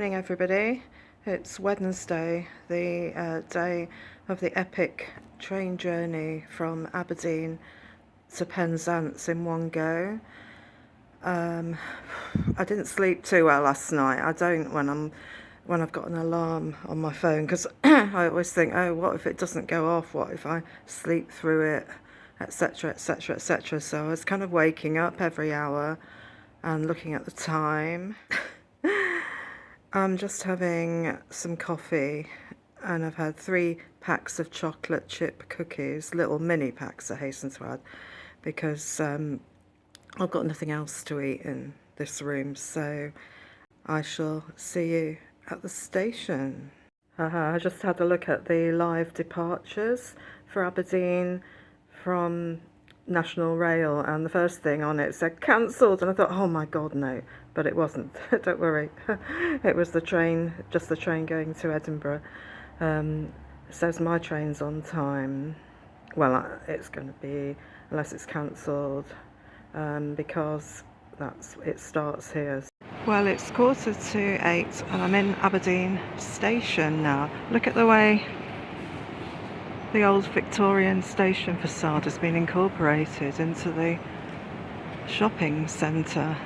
morning, everybody. It's Wednesday, the day of the epic train journey from Aberdeen to Penzance in one go. I didn't sleep too well last night. I don't when I've got an alarm on my phone, because I always think, oh, what if it doesn't go off? What if I sleep through it, etc., etc., etc. So I was kind of waking up every hour and looking at the time. I'm just having some coffee, and I've had 3 packs of chocolate chip cookies, little mini packs, I hasten to add, because I've got nothing else to eat in this room, so I shall see you at the station. I just had a look at the live departures for Aberdeen from National Rail, and the first thing on it said cancelled, and I thought, oh my god, no, but it wasn't. Don't worry. It was the train, just the train going to Edinburgh. It says my train's on time. Well, it's going to be, unless it's cancelled, because it starts here. Well, it's 7:45 and I'm in Aberdeen station now. Look at the way the old Victorian station facade has been incorporated into the shopping centre.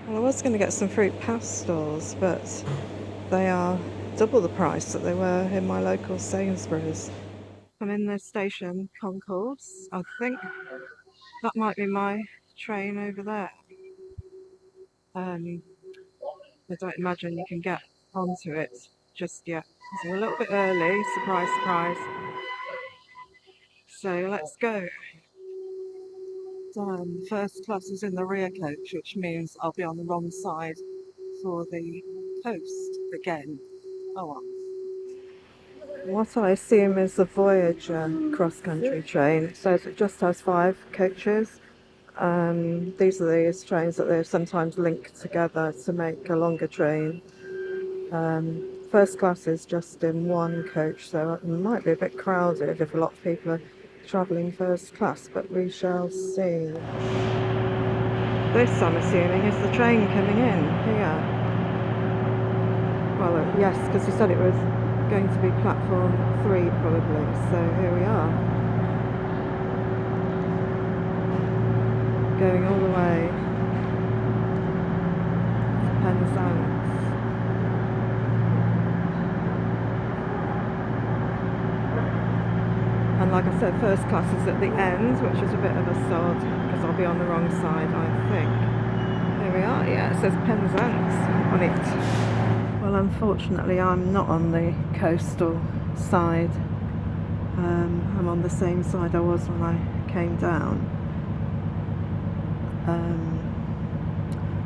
Well, I was going to get some fruit pastels, but they are double the price that they were in my local Sainsbury's. I'm in the station concourse. I think that might be my train over there. I don't imagine you can get onto it just yet. So we're a little bit early, surprise, surprise. So let's go. First class is in the rear coach, which means I'll be on the wrong side for the coast again. Oh well. What I assume is the Voyager cross-country train. It says it just has 5 coaches. These are these trains that they've sometimes linked together to make a longer train. First class is just in 1 coach, so it might be a bit crowded if a lot of people are travelling first class, but we shall see. This, I'm assuming, is the train coming in here. Well, yes, because he said it was going to be platform 3 probably, so here we are. Going all the way to Penzance. And like I said, first class is at the end, which is a bit of a sod, because I'll be on the wrong side, I think. Here we are, yeah, it says Penzance on it. Well, unfortunately, I'm not on the coastal side. I'm on the same side I was when I came down.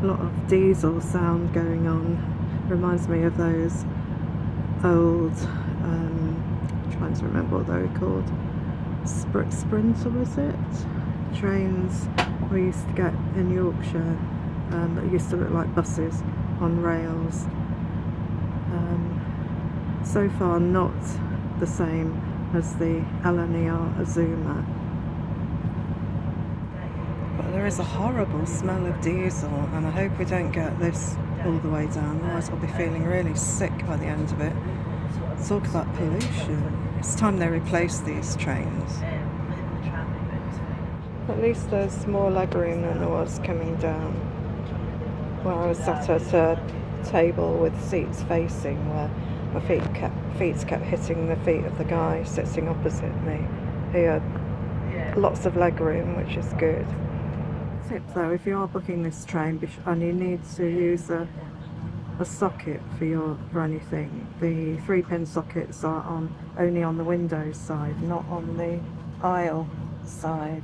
A lot of diesel sound going on. Reminds me of those old, trying to remember what they were called. Sprinter, was it? Trains we used to get in Yorkshire that used to look like buses on rails. So far not the same as the LNER Azuma. But there is a horrible smell of diesel, and I hope we don't get this all the way down, otherwise I'll be feeling really sick by the end of it. Talk about pollution. It's time they replace these trains. At least there's more legroom than there was coming down. Well, I was sat at a table with seats facing, where my feet kept hitting the feet of the guy sitting opposite me. He had lots of legroom, which is good. Tip though, if you are booking this train and you need to use a socket for anything, the 3-pin sockets are only on the windows side, not on the aisle side.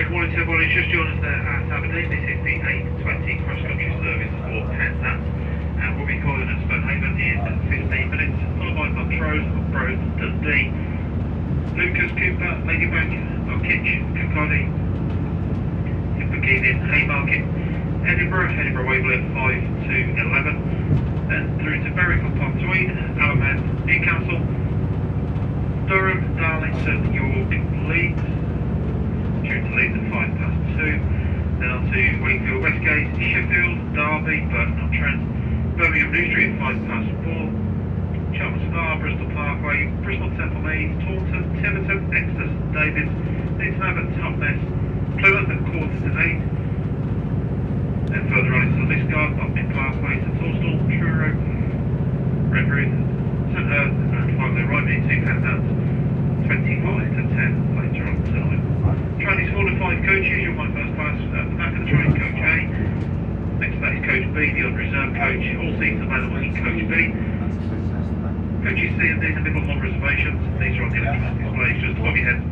Good morning to everyone who's just joined us there at Aberdeen. This is the 8:20 cross-country service for Penzance, and we'll be calling at Stonehaven in 15 minutes, followed by Montrose, Broad, Dundee, Lucas, Cooper, Ladybank, Knockitch, Kirkcaldy, Inverkeith, Haymarket, Edinburgh Waverley at 5 to 11, then through to Berwick upon Tweed, Alabama, Newcastle, Durham, Darlington, York, Leeds, through to Leeds at 2:05, then on to Wakefield, Westgate, Sheffield, Derby, Burton-on-Trent, Birmingham New Street at 4:05, Cheltenham Star, Bristol Parkway, Bristol Temple Meads, Taunton, Tiverton, Exeter, St David's, Newton Abbot, Totnes, Plymouth at 8:15, then further on into Lisgar, Botany Parkway, St Austell, Truro, Redruth, St Herd, and finally arriving into Penzance, 25 to 10 later on tonight. Train is full of 5 coaches. You'll find first class at the back of the train, coach A. Next to that is coach B, the unreserved coach. All seats available in coach B. Coaches C and D in the middle on reservations. These are on the electronic displays just above your head.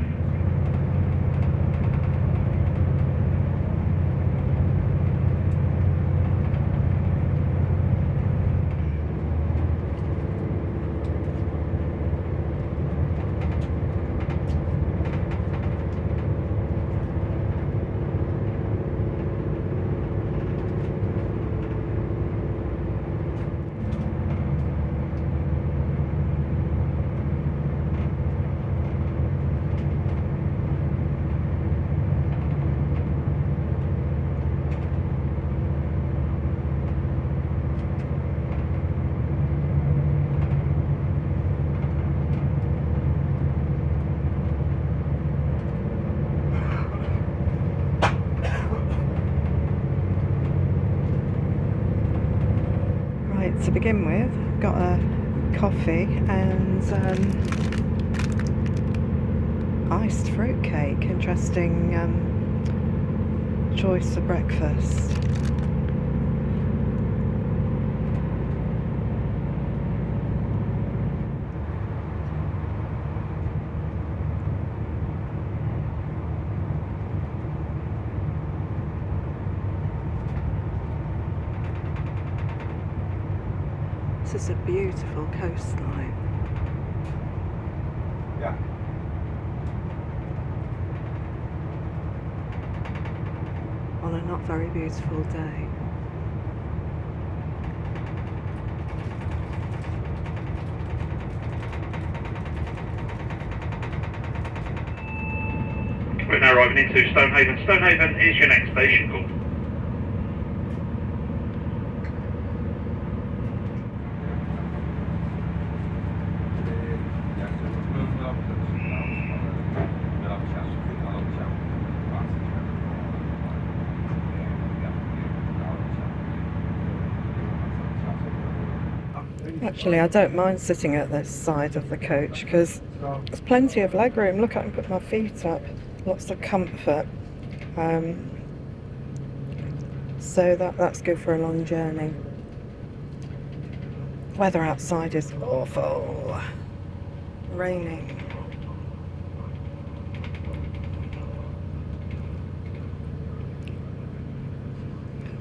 To begin with, got a coffee and iced fruit cake. Interesting choice for breakfast. This is a beautiful coastline. Yeah. On a not very beautiful day. We're now arriving into Stonehaven. Stonehaven is your next station call. Actually, I don't mind sitting at this side of the coach because there's plenty of leg room. Look, I can put my feet up. Lots of comfort. So that's good for a long journey. Weather outside is awful. Raining.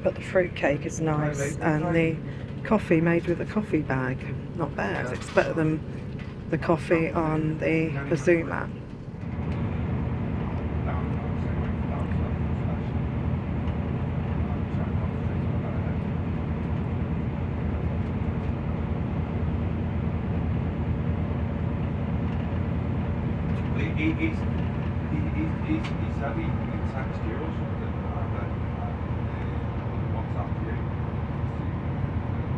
But the fruit cake is nice, and the coffee made with a coffee bag, not bad. It's better than the coffee on the zoo mat. He said he texted you or something WhatsApp you.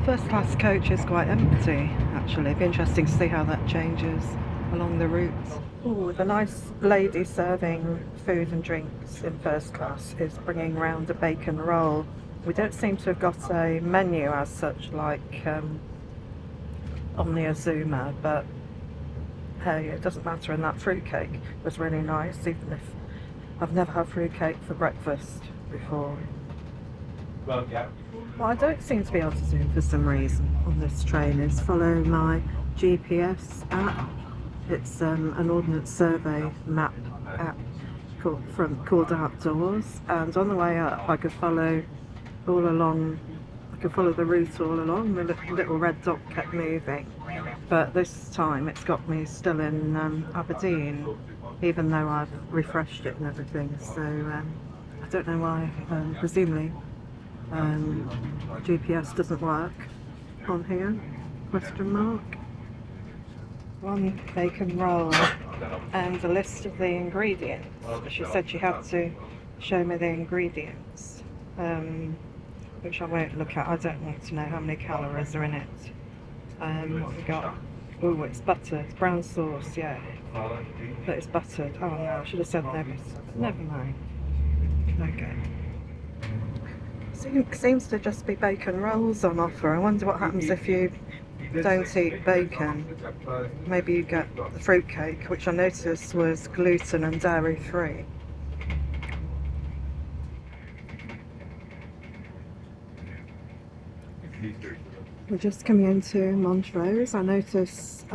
First class coach is quite empty, actually. It'd be interesting to see how that changes along the routes. Oh, the nice lady serving food and drinks in first class is bringing round a bacon roll. We don't seem to have got a menu as such like on the Azuma, but hey, it doesn't matter. And that fruitcake was really nice, even if I've never had fruitcake for breakfast before. Well, yeah. What I don't seem to be able to do for some reason on this train is follow my GPS app. It's an Ordnance Survey map app, called Outdoors, and on the way up I could follow all along. I could follow the route all along. The little red dot kept moving, but this time it's got me still in Aberdeen, even though I've refreshed it and everything. So I don't know why. Presumably GPS doesn't work on here. Question mark. One bacon roll and a list of the ingredients. She said she had to show me the ingredients, which I won't look at. I don't want to know how many calories are in it. What we got? Oh, it's buttered. Brown sauce, yeah. But it's buttered. Oh no, I should have said no, but never mind. Okay. Seems to just be bacon rolls on offer. I wonder what happens if you don't eat bacon. Maybe you get the fruitcake, which I noticed was gluten and dairy free. We're just coming into Montrose. I notice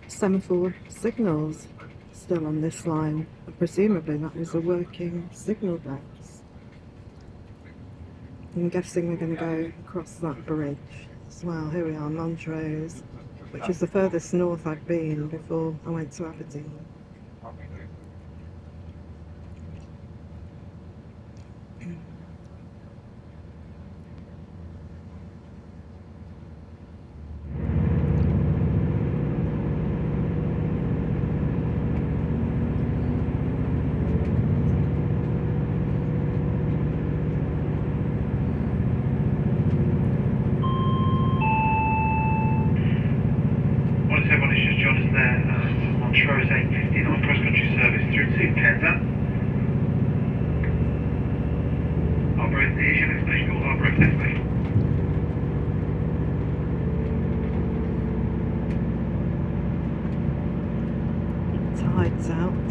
semaphore signals still on this line. Presumably that was a working signal box. I'm guessing we're going to go across that bridge as well. Here we are, Montrose, which is the furthest north I've been before I went to Aberdeen. Everyone who's just joined us there, Montrose 859 cross-country service through to Penzance. Arbroath is your next station, called Arbroath next station. Tide's out.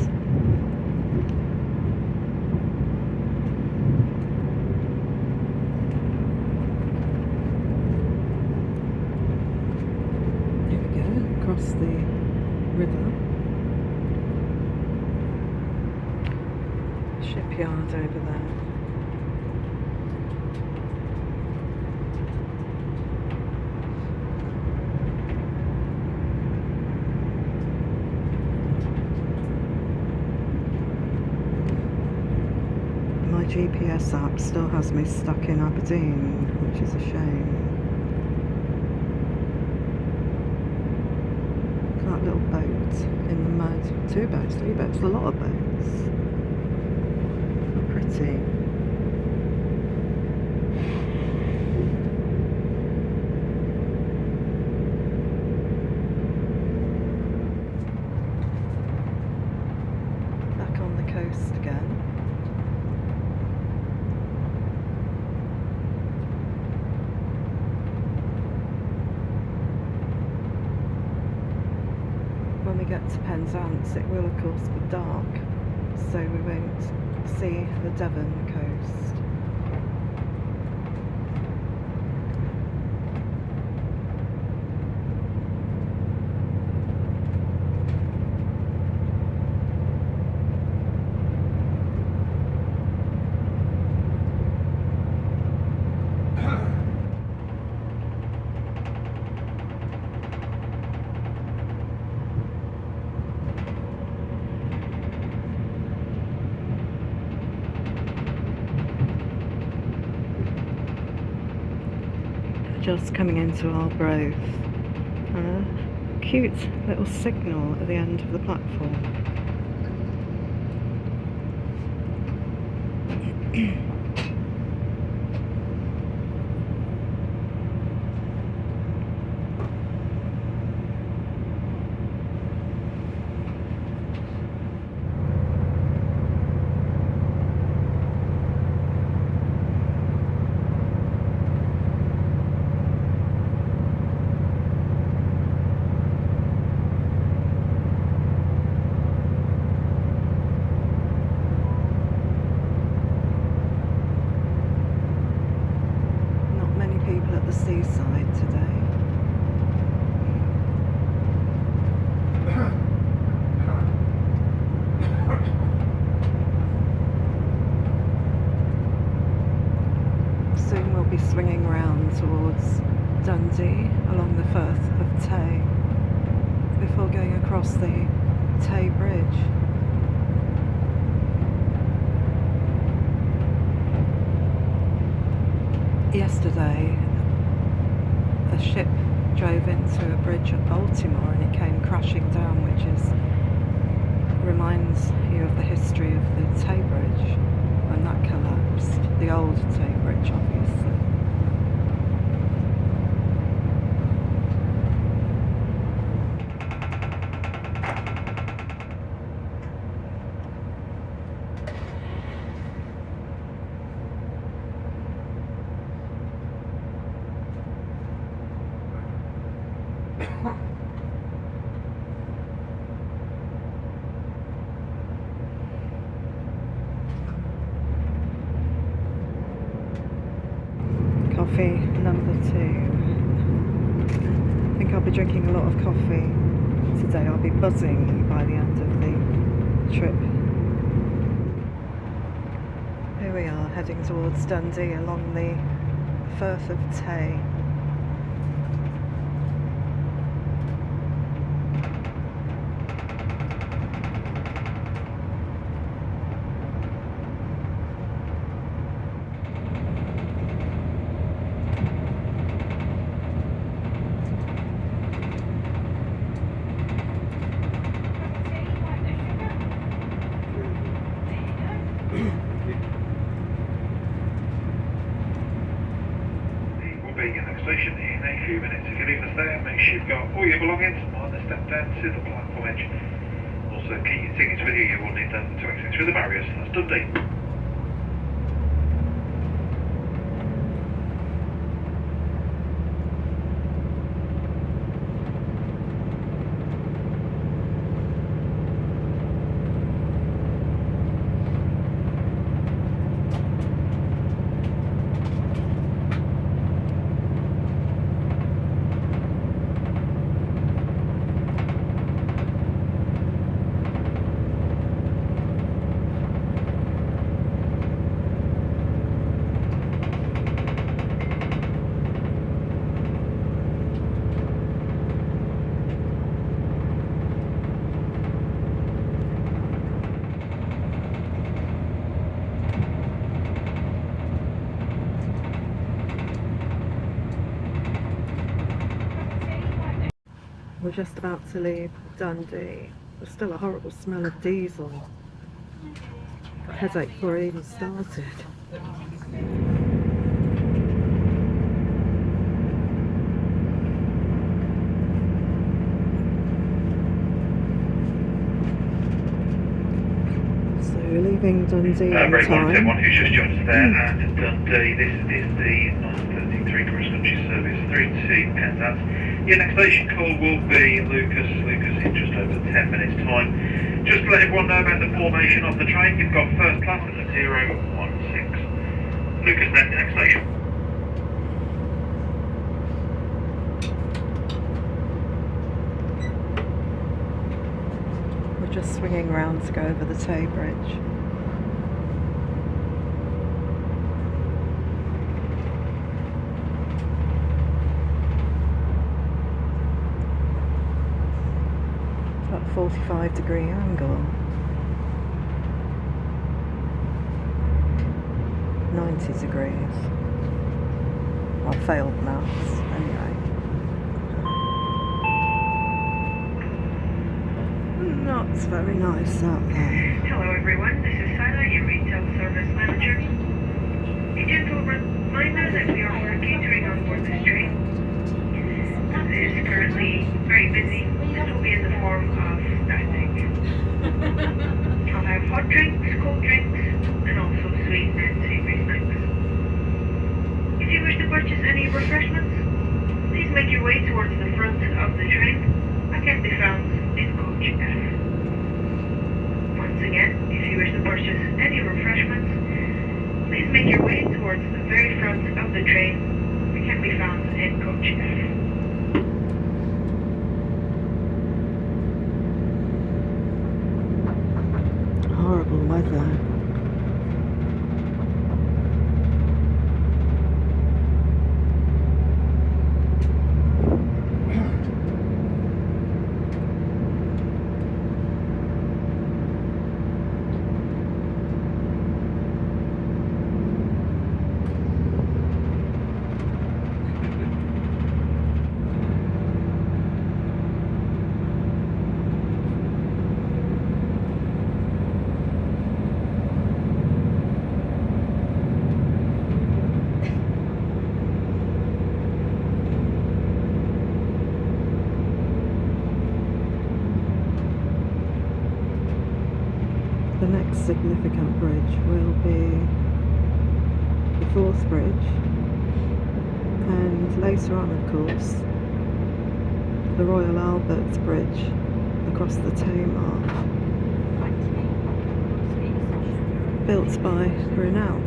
Across the river. Shipyard over there. My GPS app still has me stuck in Aberdeen, which is a shame. That little boat in the mud. 2 boats, 3 boats, a lot of boats. How pretty. Back on the coast again. When we get to Penzance, it will of course be dark, so we won't see the Devon coast. Just coming into Arbroath, and a cute little signal at the end of the platform. The seaside today. soon we'll be swinging round towards Dundee along the Firth of Tay before going across the Tay Bridge. Yesterday a ship drove into a bridge at Baltimore and it came crashing down, which reminds you of the history of the Tay Bridge when that collapsed, the old Tay Bridge obviously. Coffee number 2. I think I'll be drinking a lot of coffee today. I'll be buzzing by the end of the trip. Here we are, heading towards Dundee along the Firth of Tay. Station in a few minutes. If you leave us there, make sure you've got all your belongings on the step down to the platform edge. Also keep your tickets with you, you will need them to exit through the barriers. That's Dundee. We're just about to leave Dundee. There's still a horrible smell of diesel. Got a headache before I even started. So we're leaving Dundee on very time. much everyone who's just joined us there at Dundee. This is the 9:33 cross-country service 3 to Penzance. Your next station call will be Lucas in just over 10 minutes time. Just to let everyone know about the formation of the train, you've got first class at 016. Lucas, next station. We're just swinging round to go over the Tay Bridge. About a 45-degree angle. 90 degrees. I failed maths anyway. Not very nice out there. Hello everyone, this is Sarah, your retail service manager. A gentle reminder that we are catering on board this train. It is currently very busy. This will be in the form of static. I'll have hot drinks, cold drinks, and also sweet and savory snacks. If you wish to purchase any refreshments, please make your way towards the front of the train. I can be found in coach F. Once again, if you wish to purchase any refreshments, please make your way towards the very front of the train. We can be found in coach F. Horrible weather. significant bridge will be the Forth Bridge, and later on, of course, the Royal Albert Bridge across the Tamar, built by Brunel.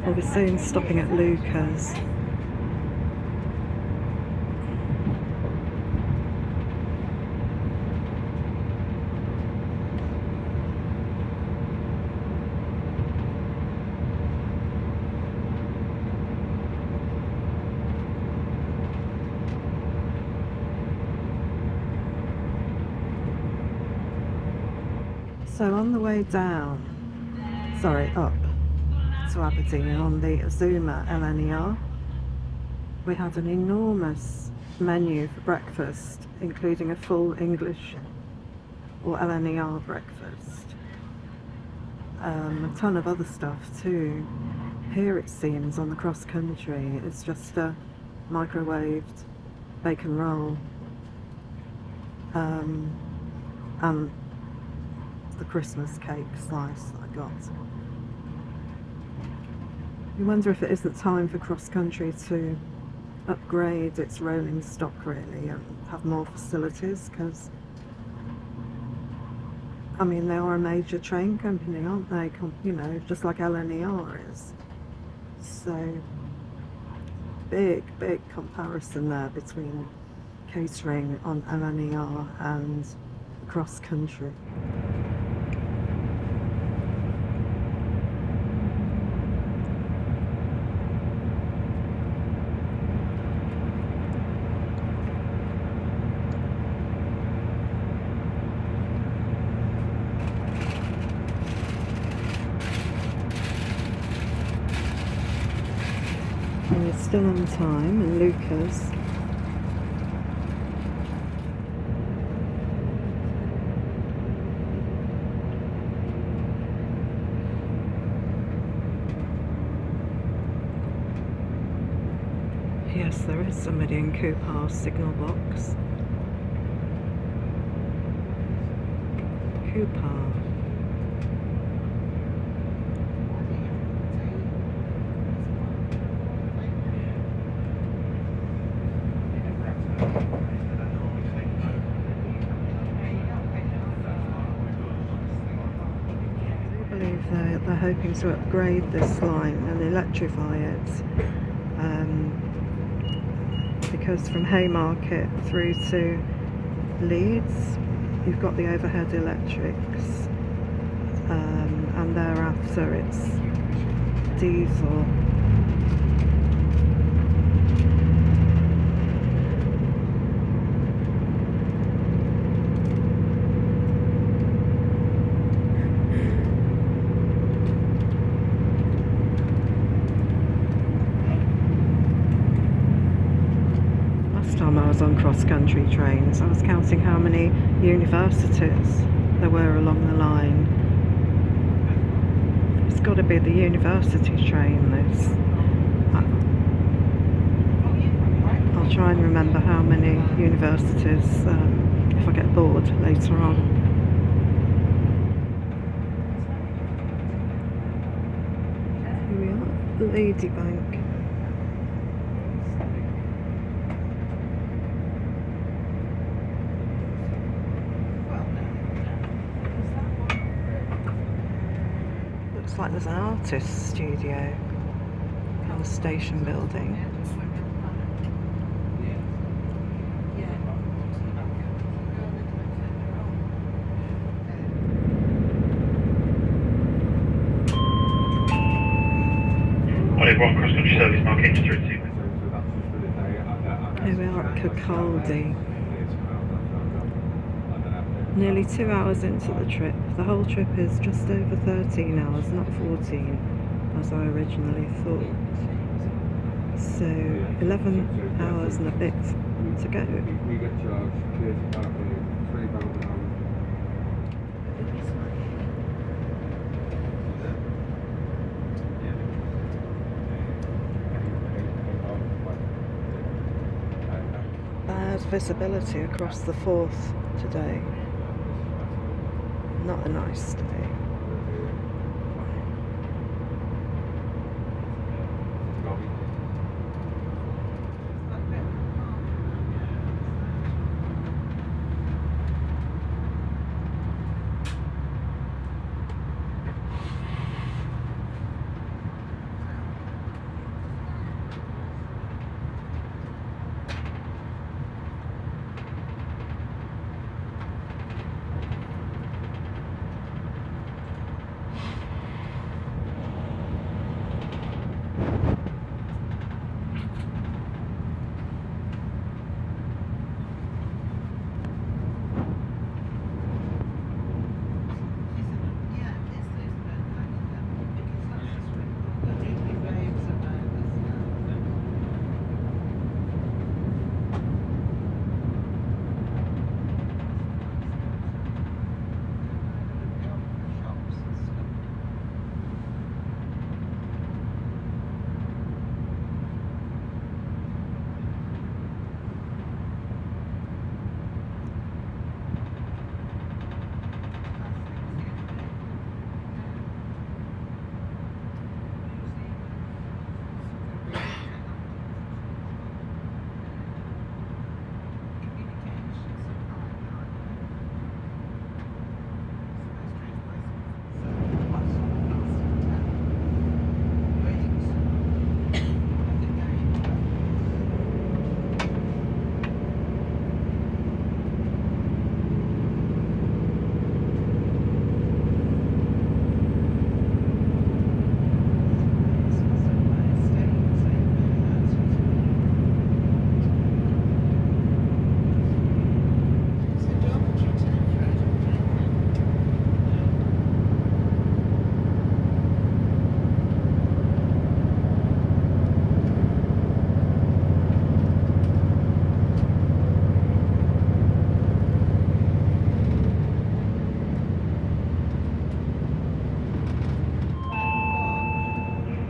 We'll be soon stopping at Luca's. So on the way down, up to Aberdeen on the Azuma LNER, we had an enormous menu for breakfast, including a full English or LNER breakfast. A ton of other stuff too. Here it seems on the cross country it's just a microwaved bacon roll and the Christmas cake slice that I got. You wonder if it isn't time for cross country to upgrade its rolling stock really and have more facilities, because I mean they are a major train company, aren't they? You know, just like LNER is. So big comparison there between catering on LNER and cross country. And we're still on time in Luca's. Yes, there is somebody in Coupar's signal box. Coupar. They're hoping to upgrade this line and electrify it, because from Haymarket through to Leeds you've got the overhead electrics, and thereafter it's diesel. Time I was on cross-country trains, I was counting how many universities there were along the line. It's got to be the university train, this. I'll try and remember how many universities if I get bored later on. Here we are, Ladybank. Looks like there's an artist's studio in the station building. Oliver Cross Country Service Mark H through to. Here we are at Kirkcaldy. Nearly 2 hours into the trip. The whole trip is just over 13 hours, not 14, as I originally thought. So 11 hours and a bit to go. We get charged £30 for visibility across the Forth today. Not a nice day.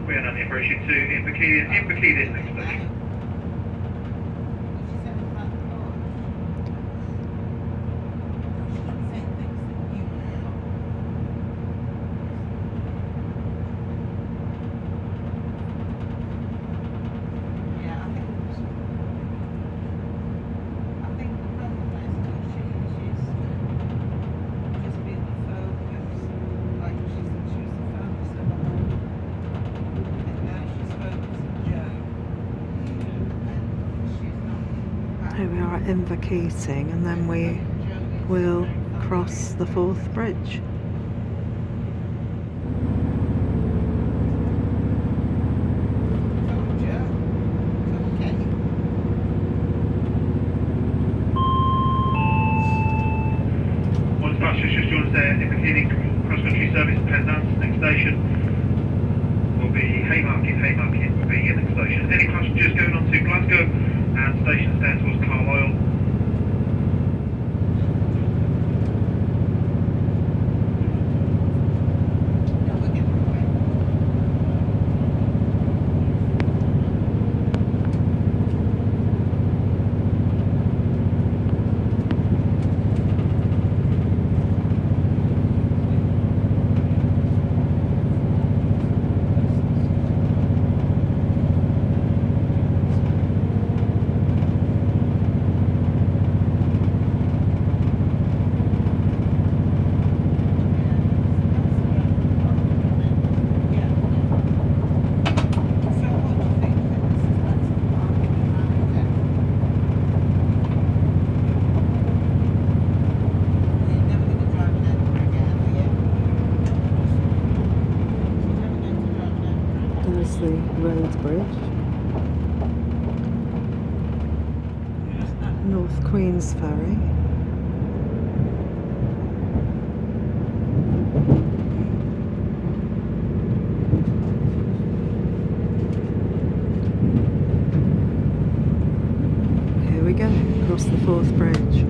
We are now the approaching to Inverkeith is next station. Here we are at Inverkeith, and then we will cross the Forth Bridge. One dispatcher just joined us there, Inverkeith cross-country service to Penzance. Next station will be Haymarket will be your next station. Any passengers going on to Glasgow and stations down towards Carlisle? There's the road bridge. North Queen's Ferry. Here we go, across the Forth Bridge.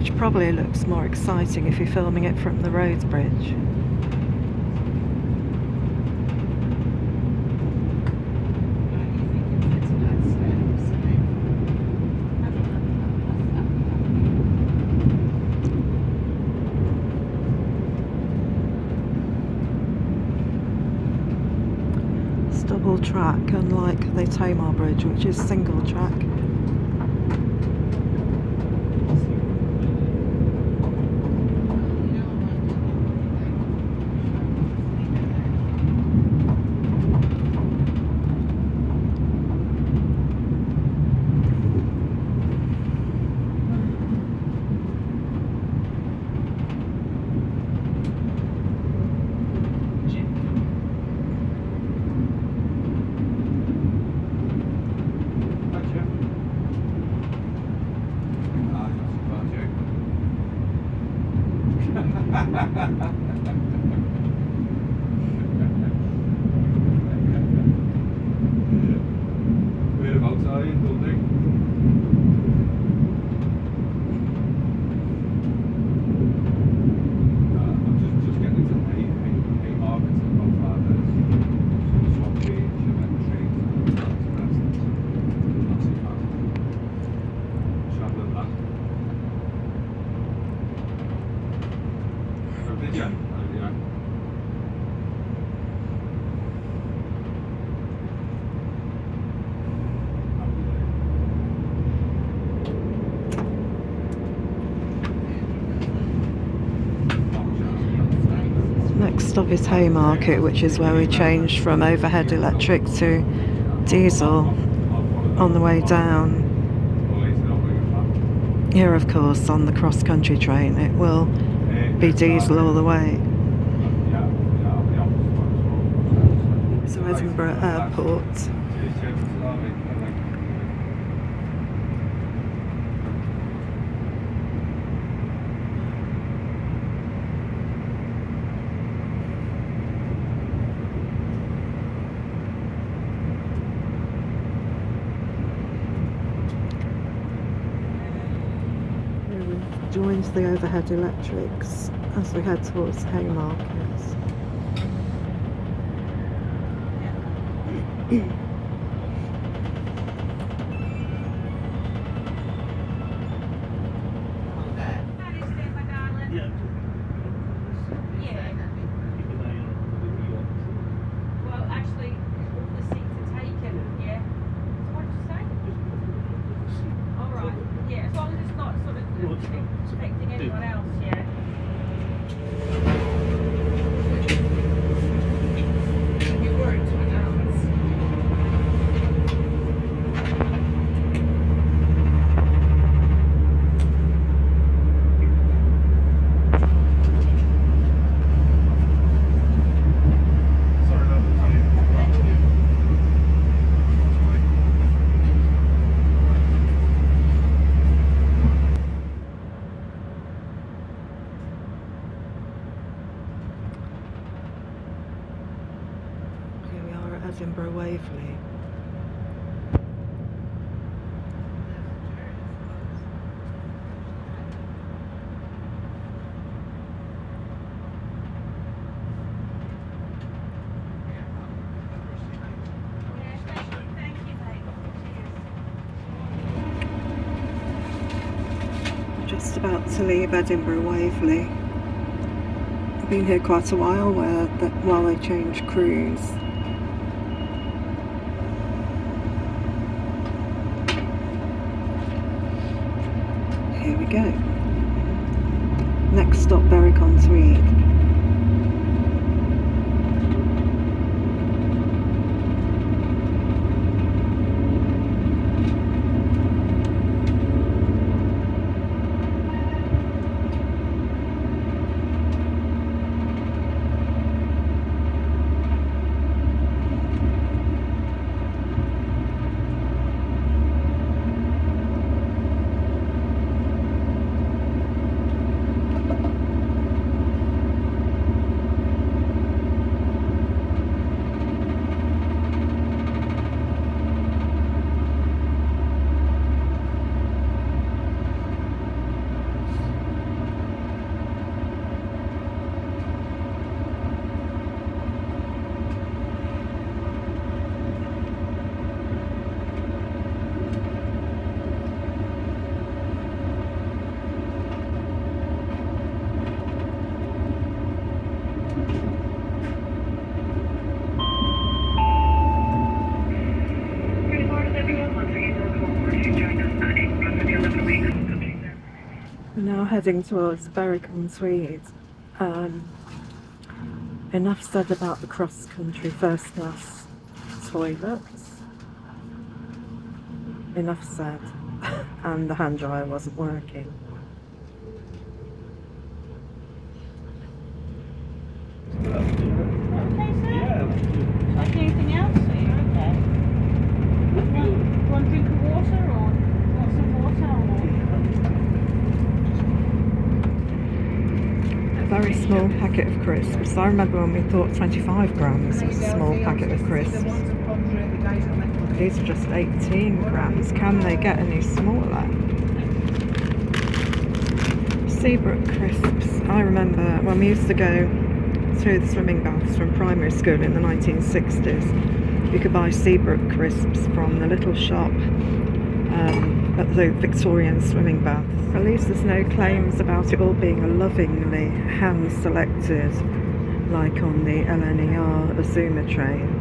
which probably looks more exciting if you're filming it from the Rhodes Bridge. It's double track, unlike the Tamar Bridge, which is single track. Whereabouts are you in Dundee? I'm just getting into hay markets and about 5 days. Swap change and then trains and that's the rest. Not too bad. Travelling that. Oh, did you? Oh, yeah. Next stop is Haymarket, which is where we changed from overhead electric to diesel on the way down. Here, of course, on the cross-country train, it will be diesel all the way. So Edinburgh Airport. Joins the overhead electrics as we head towards Haymarket. Well, actually, all the seats are taken, yeah. So what did you say? All right, yeah, as long as it's not sort of affecting anyone else, yeah. You weren't to announce. Here we are at Edinburgh Waverley. Thank you, mate. Just about to leave Edinburgh Waverley. I've been here quite a while while they change crews. Here we go. Next stop, Berwick-on-Tweed. heading towards Berwick-on-Tweed. Enough said about the cross-country first-class toilets. Enough said. And the hand dryer wasn't working. Okay, sir. Like anything else? Are you okay? Want a drink of water or want some water or? A very small packet of crisps. I remember when we thought 25 grams was a small packet of crisps. These are just 18 grams. Can they get any smaller? Seabrook crisps. I remember when we used to go through the swimming baths from primary school in the 1960s. You could buy Seabrook crisps from the little shop at the Victorian swimming bath. At least there's no claims about it all being lovingly hand-selected, like on the LNER Azuma train.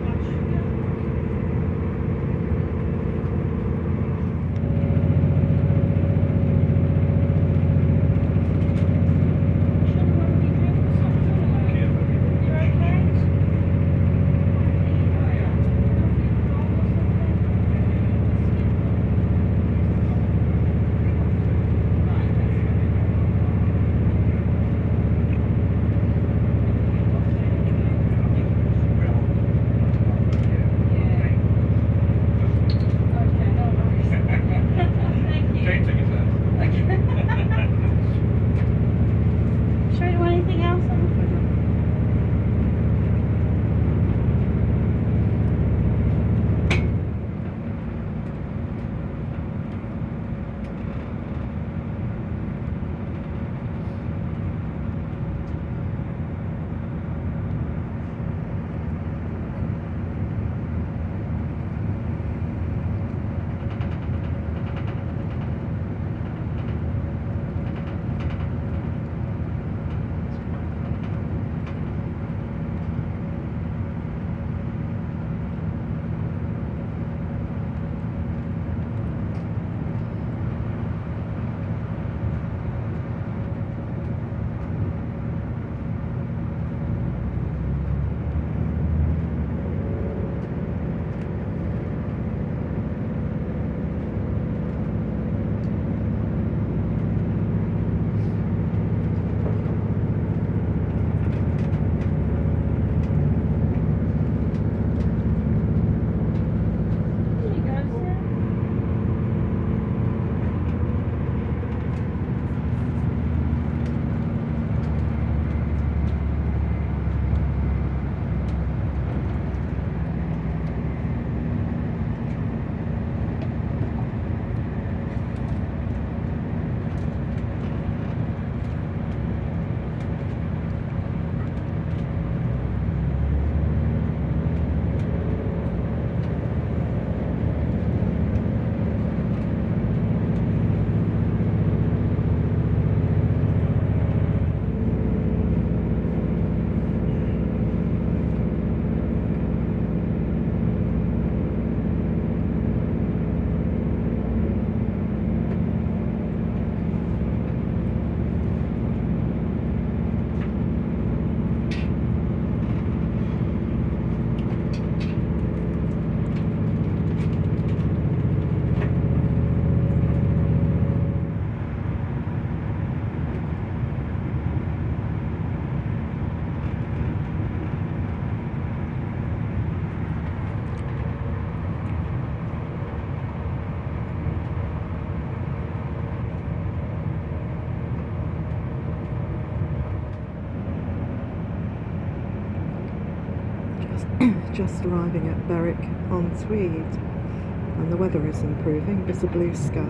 Just arriving at Berwick-on-Tweed, and the weather is improving. There's a blue sky.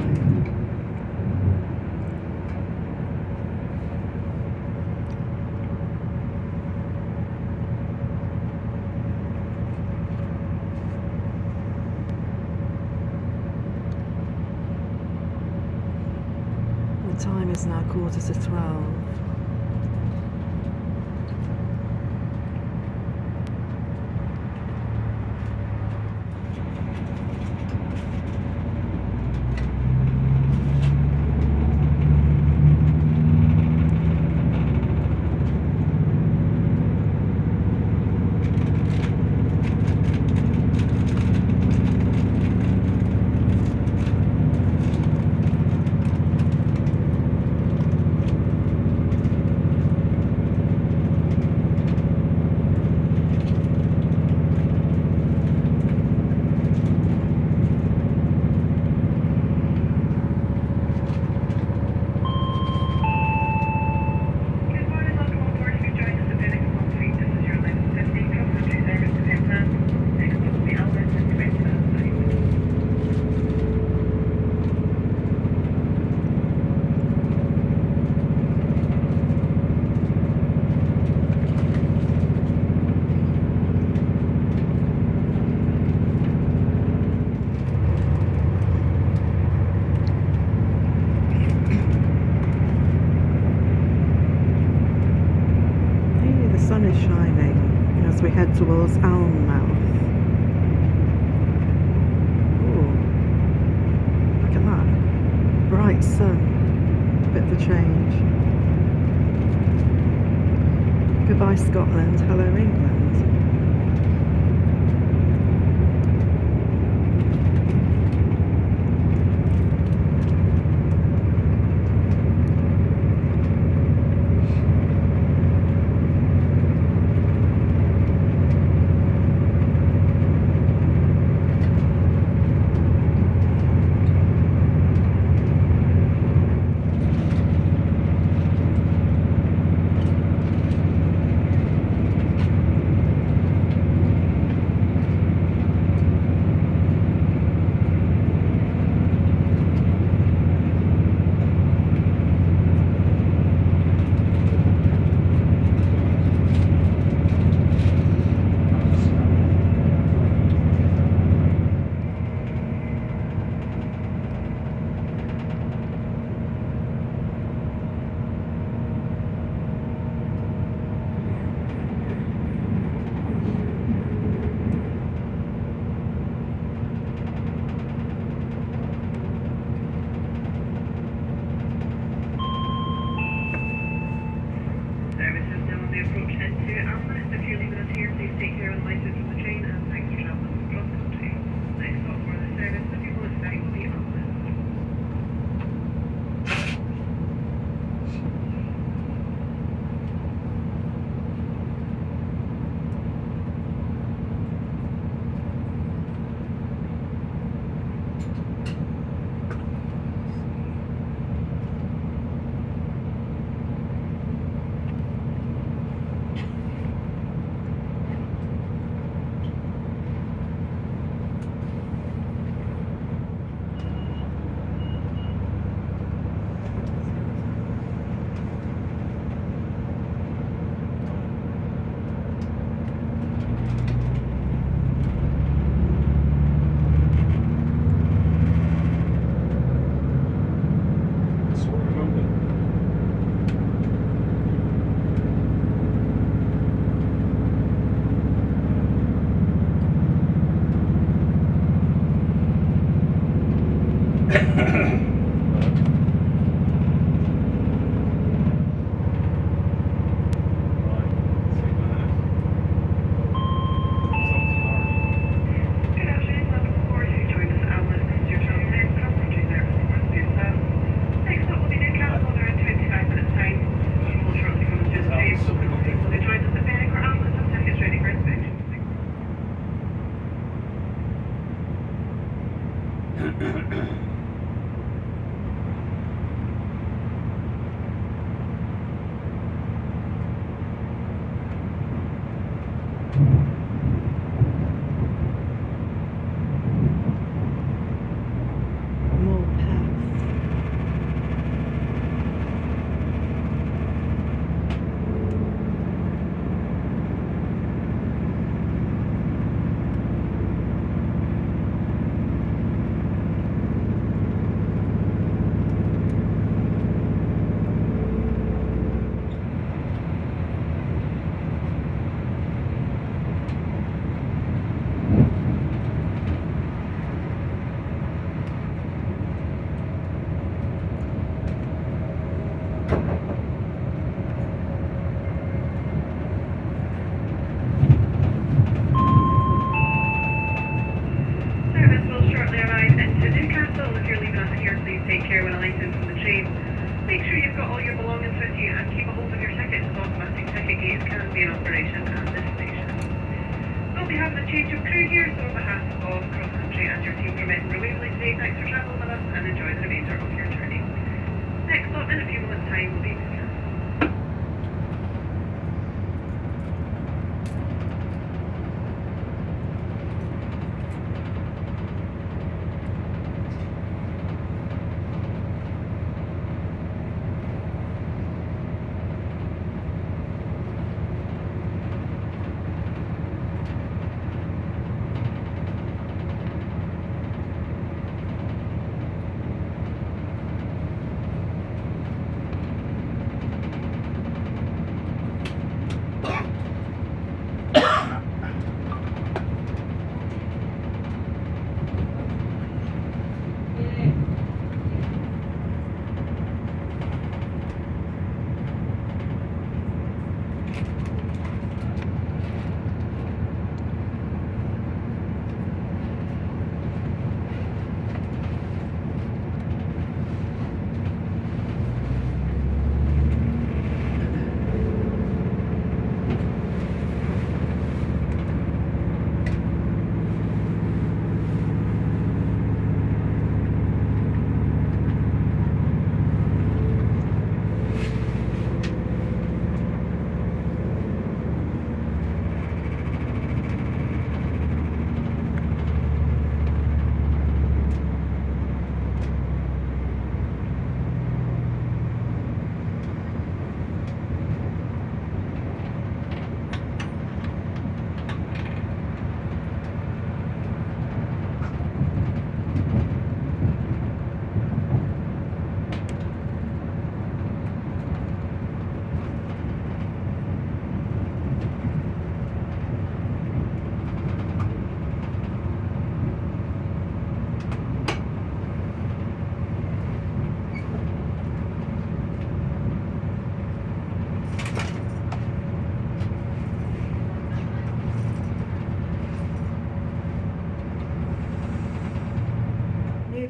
The time is now 11:45. sun is shining as we head towards Alnmouth. Ooh, look at that. Bright sun. Bit of a change. Goodbye Scotland, hello England.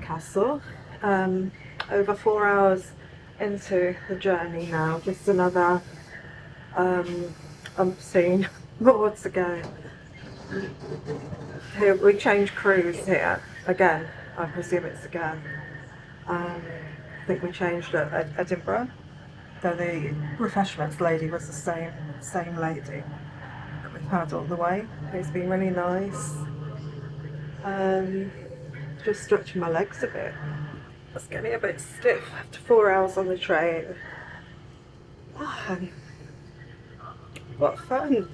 Newcastle. Over 4 hours into the journey now. Just another umpteen more to go. Here we change crews here again. I presume it's again. I think we changed at Edinburgh. Though the refreshments lady was the same lady that we've had all the way. It's been really nice. Just stretching my legs a bit. I was getting a bit stiff after 4 hours on the train. What fun!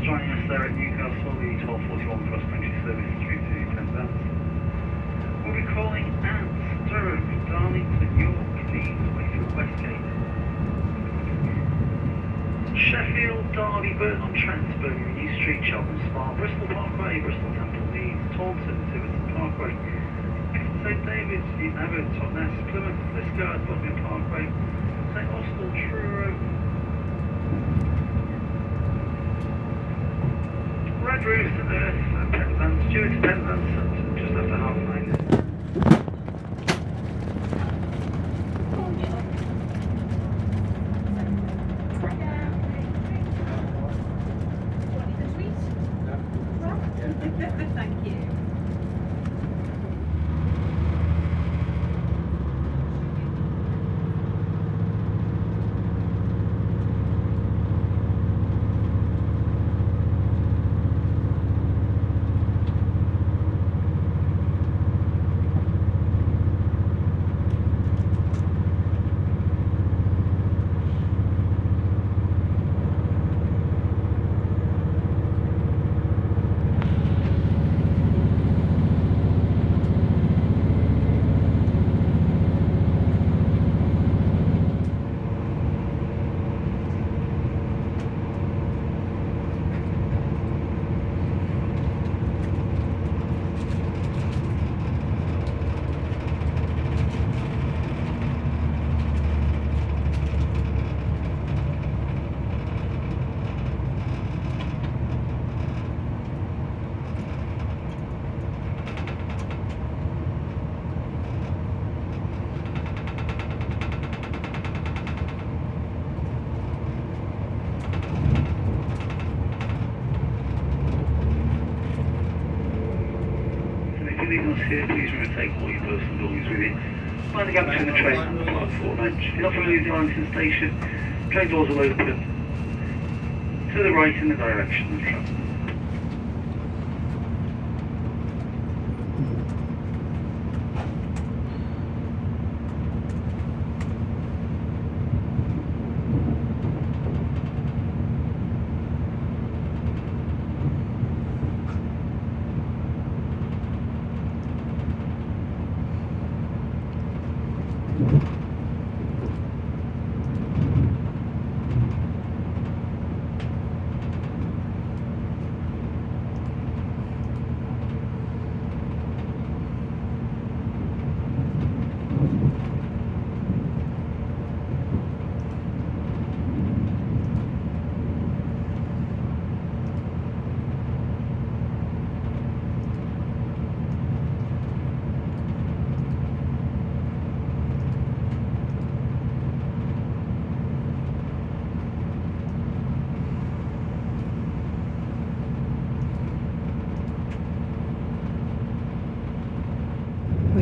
Joining us there at Newcastle, the 1241 cross country service through to Penzance. We'll be calling at Durham, Darlington, York, Leeds, Wakefield, Westgate, Sheffield, Derby, Burton-on-Trent, Birmingham, New Street, Cheltenham, Spa, Bristol Parkway, Bristol Temple, Leeds, Taunton, Tiverton Parkway, St David's, Newton Abbott, Totnes, Plymouth, Liskeard, Bodmin Parkway, St Austell, Truro, Red Roost to Earth and Penzance, due to Penzance, just after 9:30. Thank you. Here, please remember to take all your personal belongings with you. Mind the gap between the train and the platform edge. If you're not familiar with the Darlington station, train doors will open to the right in the direction of travel.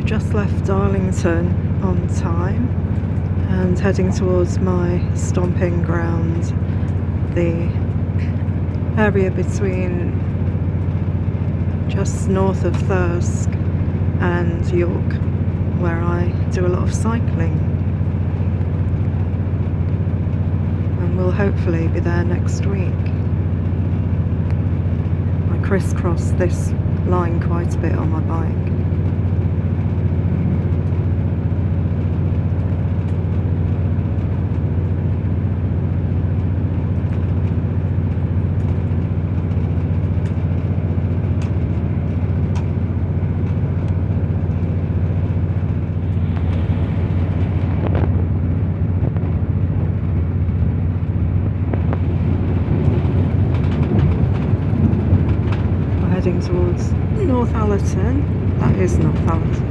just left Darlington on time and heading towards my stomping ground, the area between just north of Thirsk and York, where I do a lot of cycling, and will hopefully be there next week. I crisscross this line quite a bit on my bike. Heading towards North Allerton. That is North Allerton,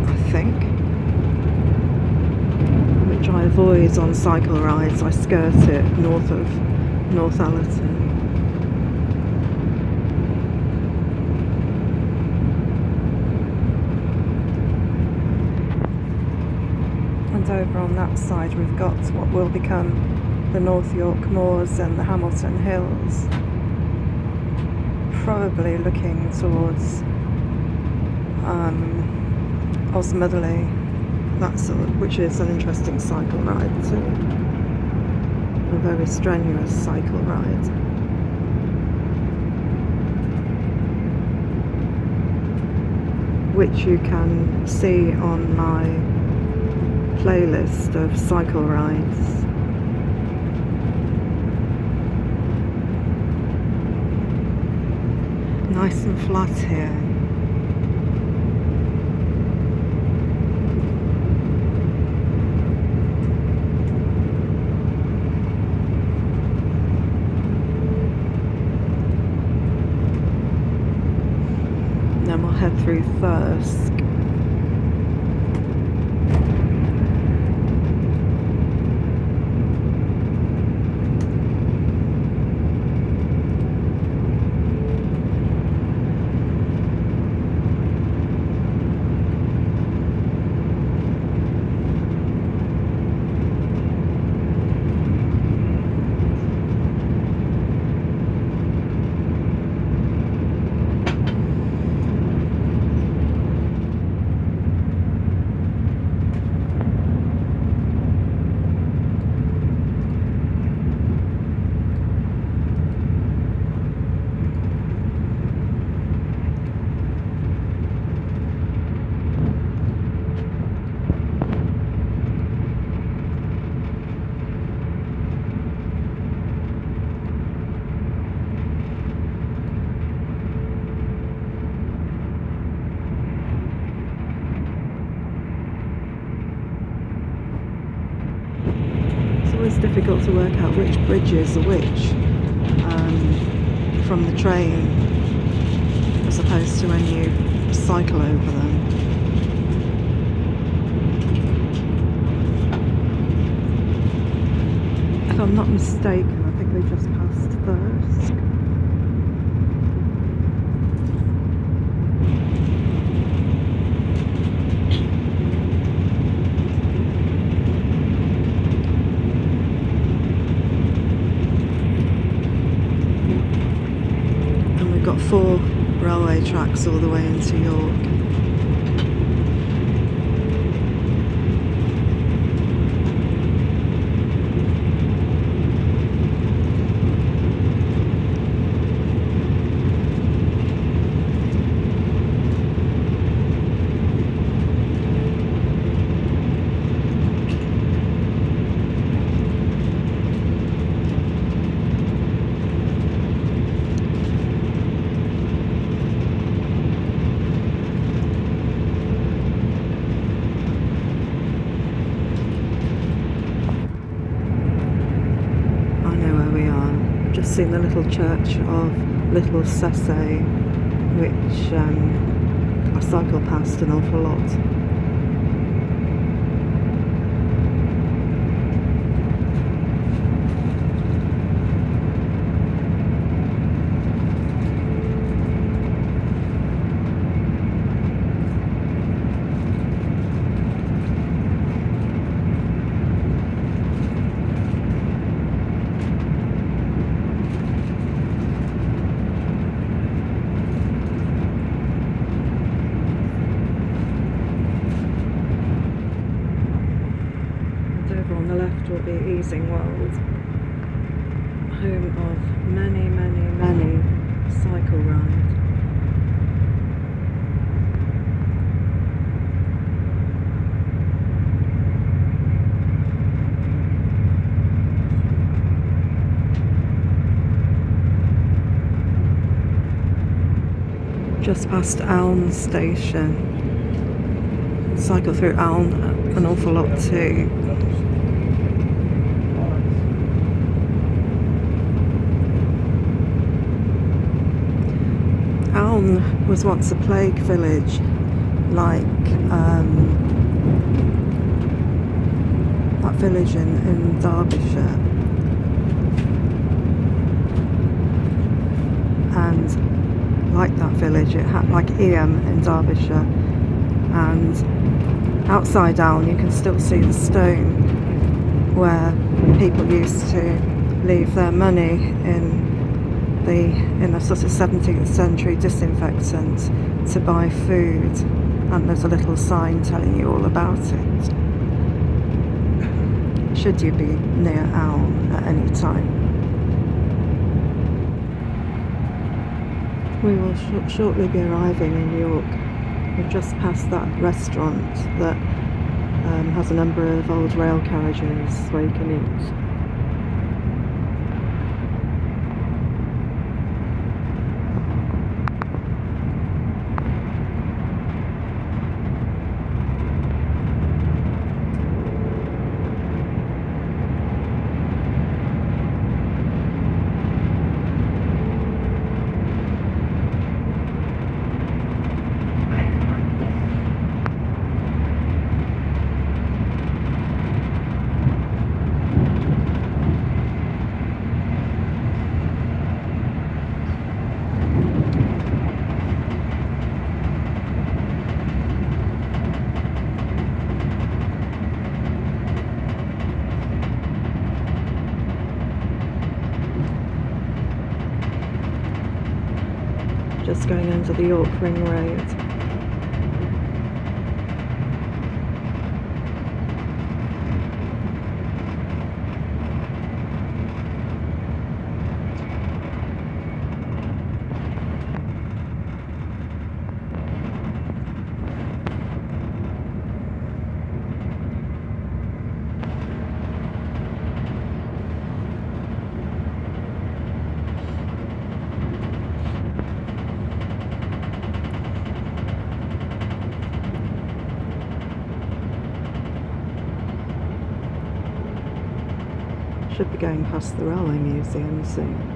I think, which I avoid on cycle rides. I skirt it north of North Allerton. And over on that side we've got what will become the North York Moors and the Hamilton Hills, probably looking towards Osmotherley, that sort, which is an interesting cycle ride too, a very strenuous cycle ride. Which you can see on my playlist of cycle rides. Nice and flat here. Then we'll head through Thirsk. It's difficult to work out which bridges are which from the train, as opposed to when you cycle over them. If I'm not mistaken, I think they just passed Thirsk. Got 4 railway tracks all the way into York. Seen the little church of Little Sesse, which I cycle past an awful lot. amazing world, home of many, many, many cycle rides. Just past Elm Station. Cycle through Elm an awful lot too. Elm was once a plague village, like that village in Derbyshire. And like that village, it had like Eyam in Derbyshire, and outside Elm you can still see the stone where people used to leave their money in the sort of 17th century disinfectant to buy food, and there's a little sign telling you all about it, should you be near Elm at any time. We will shortly be arriving in York. We've just passed that restaurant that has a number of old rail carriages where you can eat. Just going under the York Ring Road. Should be going past the Railway Museum soon.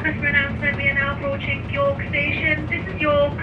Customer announcement, we are now approaching York Station. This is York.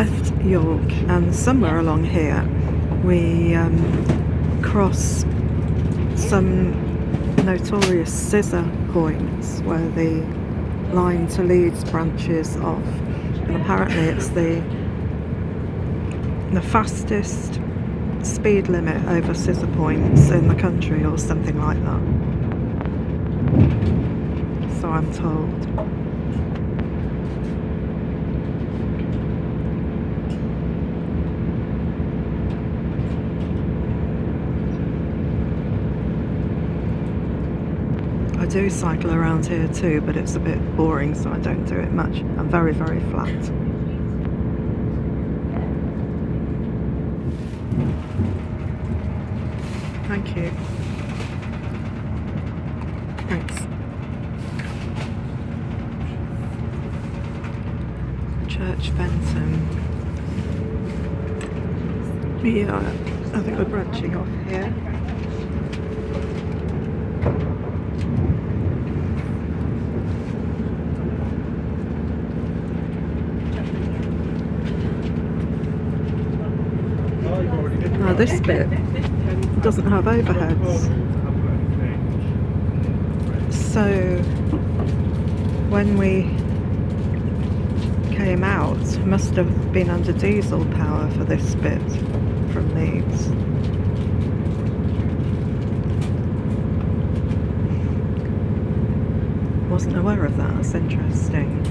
left York, and somewhere along here we cross some notorious scissor points where the line to Leeds branches off, and apparently it's the fastest speed limit over scissor points in the country or something like that, so I'm told. I do cycle around here too, but it's a bit boring, so I don't do it much. I'm very, very flat. Thank you. Thanks. Church Benton. Yeah, I think we're branching off here. Now this bit doesn't have overheads, so when we came out, must have been under diesel power for this bit from Leeds. Wasn't aware of that. That's interesting.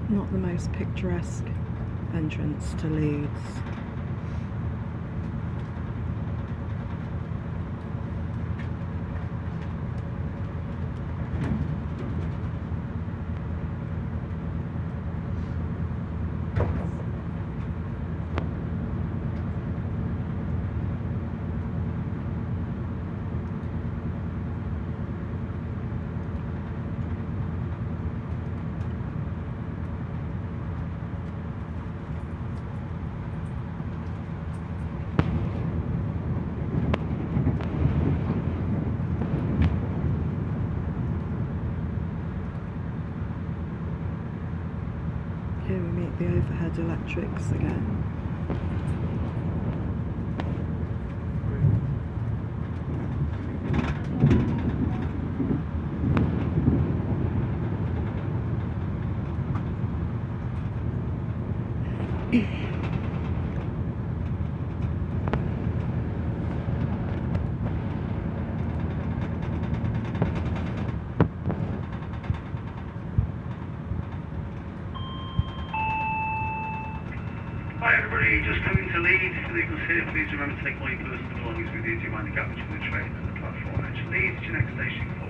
Not the most picturesque entrance to Leeds. Here we meet the overhead electrics again. Hi everybody, just coming to Leeds, illegal here, please remember to take all your personal belongings with you. Do you mind the gap between the train and the platform edge? Leeds, your next station, 4.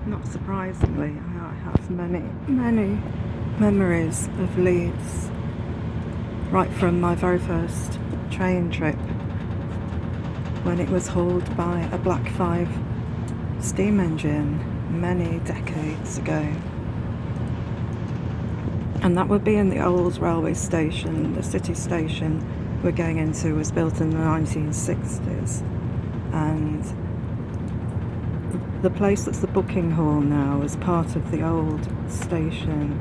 Not surprisingly, I have many memories of Leeds, right from my very first train trip when it was hauled by a Black 5 steam engine many decades ago. And that would be in the old railway station. The city station we're going into was built in the 1960s. And the place that's the booking hall now is part of the old station,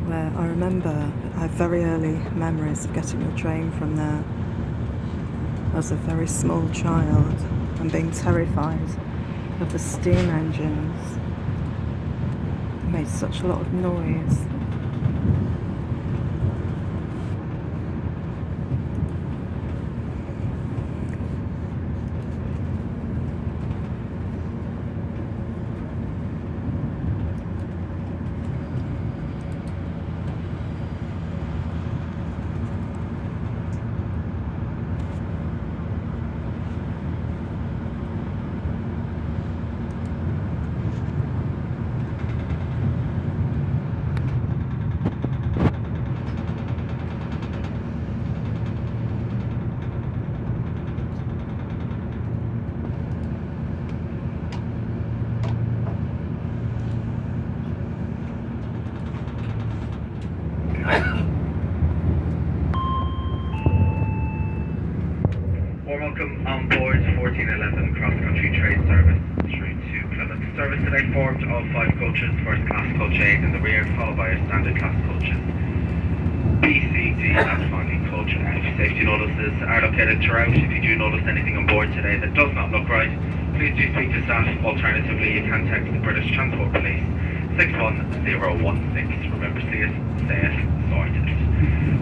where I remember I have very early memories of getting the train from there as a very small child and being terrified of the steam engines. It made such a lot of noise. Welcome on board 1411 cross-country train service through to Plymouth. Service today formed of 5 coaches, first class coach A in the rear, followed by our standard class coaches B, C, D and finally coach F. Safety notices are located throughout. If you do notice anything on board today that does not look right, please do speak to staff. Alternatively, you can text the British Transport Police 61016. Remember, see it, say it, sorted.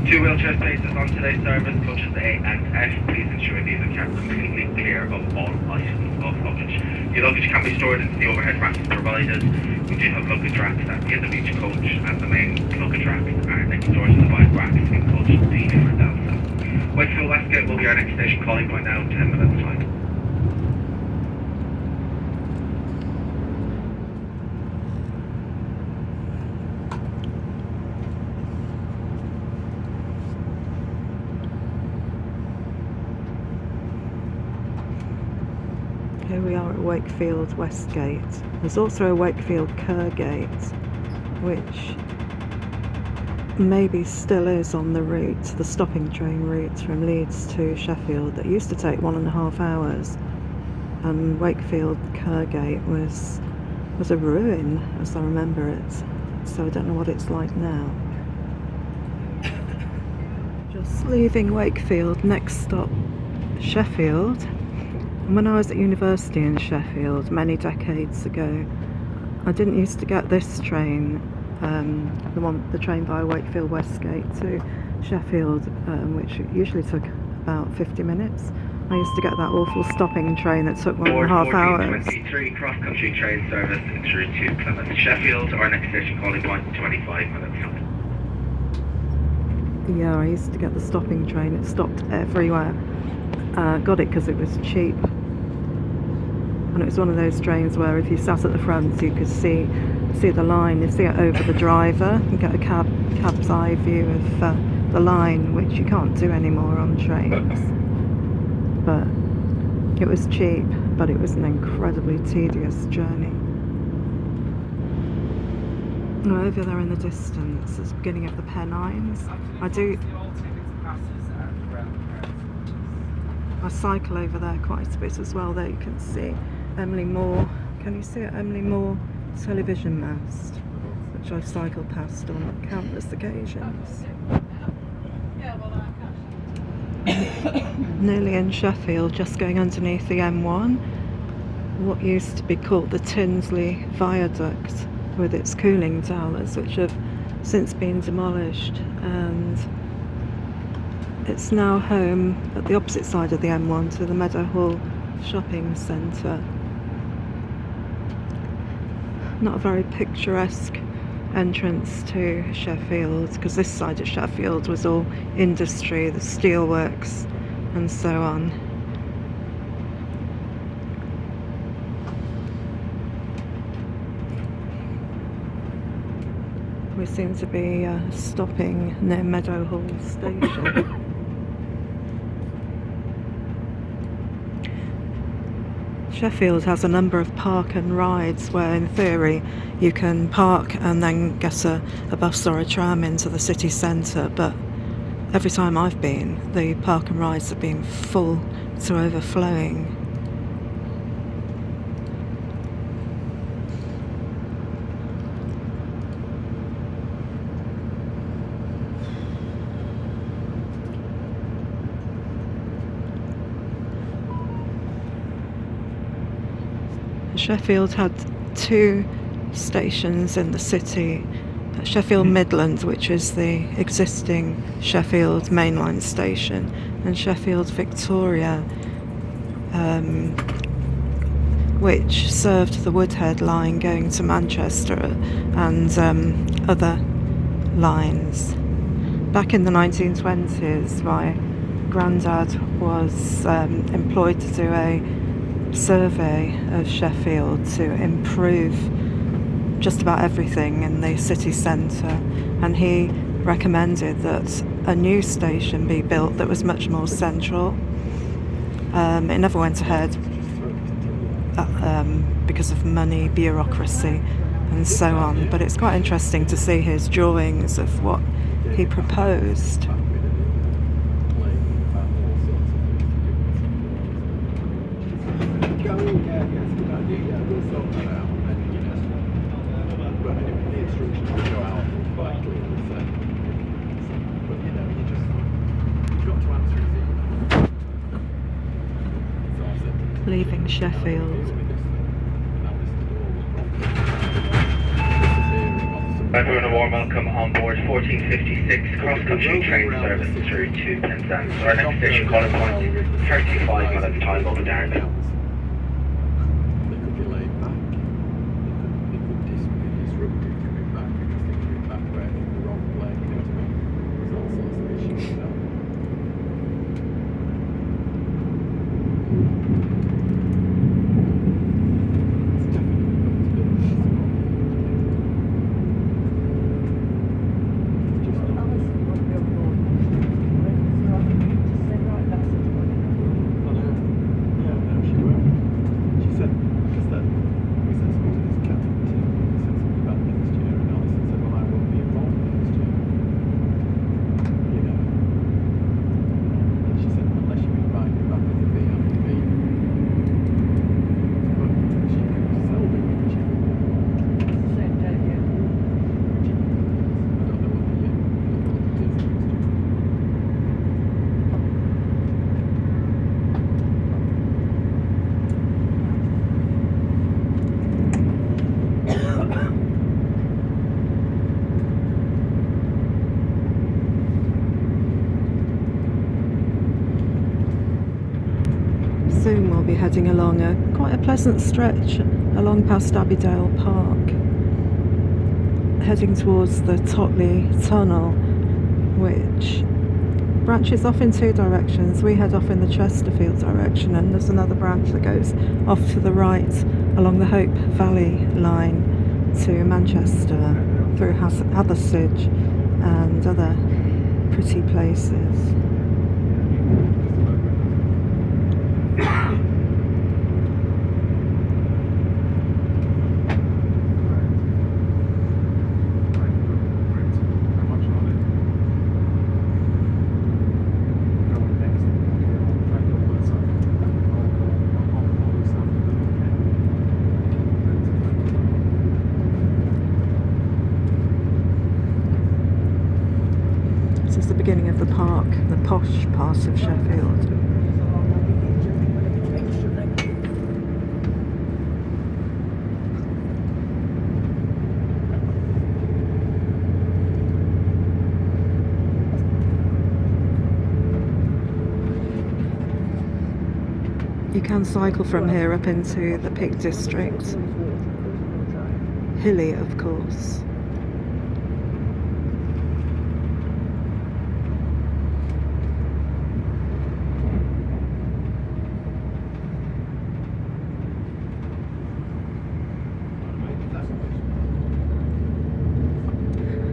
2 wheelchair spaces on today's service, coaches A and F. Please ensure these are kept completely clear of all items of luggage. Your luggage can be stored into the overhead racks provided. We do have luggage racks at the end of each coach, and the main luggage racks are next door to the bike racks in coach D for Delta. Wakefield Westgate will be our next station calling point now, 10 minutes time. Here we are at Wakefield Westgate. There's also a Wakefield Kergate, which maybe still is on the route, the stopping train route from Leeds to Sheffield. That used to take 1.5 hours, and Wakefield Kergate was a ruin as I remember it, so I don't know what it's like now. Just leaving Wakefield, next stop Sheffield. And when I was at university in Sheffield many decades ago, I didn't used to get this train, the train via Wakefield Westgate to Sheffield, which usually took about 50 minutes. I used to get that awful stopping train that took 1.5 hours. 23 cross-country train service through to Plymouth. Sheffield, our next station calling point, 25 minutes time. Yeah, I used to get the stopping train. It stopped everywhere. Got it because it was cheap. And it was one of those trains where if you sat at the front you could see the line, you see it over the driver, you get a cab's eye view of the line, which you can't do anymore on trains. But it was cheap, but it was an incredibly tedious journey. And over there in the distance is the beginning of the Pennines. I cycle over there quite a bit as well. There you can see Emily Moore. Can you see it? Emily Moore television mast, which I've cycled past on countless occasions. Nearly in Sheffield, just going underneath the M1, what used to be called the Tinsley Viaduct, with its cooling towers, which have since been demolished, and it's now home at the opposite side of the M1 to the Meadowhall shopping centre. Not a very picturesque entrance to Sheffield, because this side of Sheffield was all industry, the steelworks and so on. We seem to be stopping near Meadowhall station. Sheffield has a number of park and rides where in theory you can park and then get a bus or a tram into the city centre, but every time I've been, the park and rides have been full to overflowing. Sheffield had two stations in the city. Sheffield Midlands, which is the existing Sheffield mainline station, and Sheffield Victoria, which served the Woodhead line going to Manchester and other lines. Back in the 1920s, my granddad was employed to do a survey of Sheffield to improve just about everything in the city centre, and he recommended that a new station be built that was much more central. It never went ahead because of money, bureaucracy and so on, but it's quite interesting to see his drawings of what he proposed. Leaving Sheffield. Everyone a warm welcome on board 1456 cross-country train service through to Penzance. Our next station calling point, 35 minutes time over Derby. They could be laid back. They could be disrupted coming back because they're coming back where in the wrong way. You know what I mean? There's all sorts of issues with that. It's definitely got to be. Soon we'll be heading along quite a pleasant stretch along past Aberdeen Park, heading towards the Totley Tunnel, which branches off in two directions. We head off in the Chesterfield direction, and there's another branch that goes off to the right along the Hope Valley line to Manchester through Hathersage and other pretty places. This is the beginning of the park, the posh part of Sheffield. You can cycle from here up into the Peak District. Hilly, of course.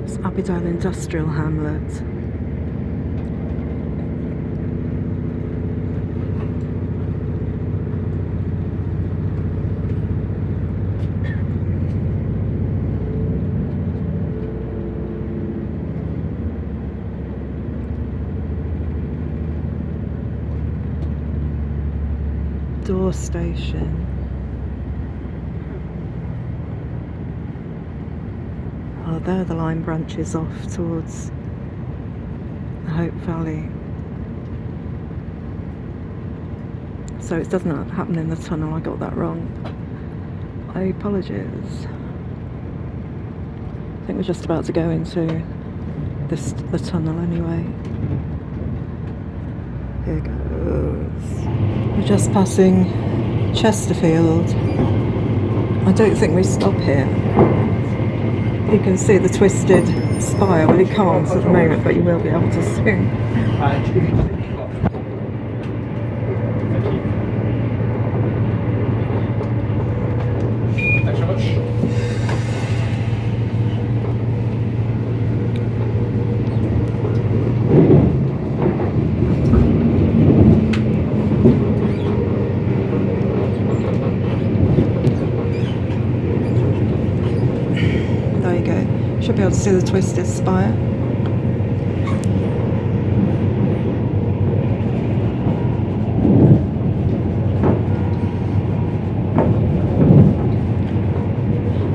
It's Aberdeen Industrial Hamlet. Door station. Oh, there the line branches off towards the Hope Valley. So it doesn't happen in the tunnel, I got that wrong. I apologise. I think we're just about to go into the tunnel anyway. Here goes. We're just passing Chesterfield. I don't think we stop here. You can see the twisted spire. Well, you can't at the moment, but you will be able to soon. Thanks so much. There you go. Should be able to see the twisted spire.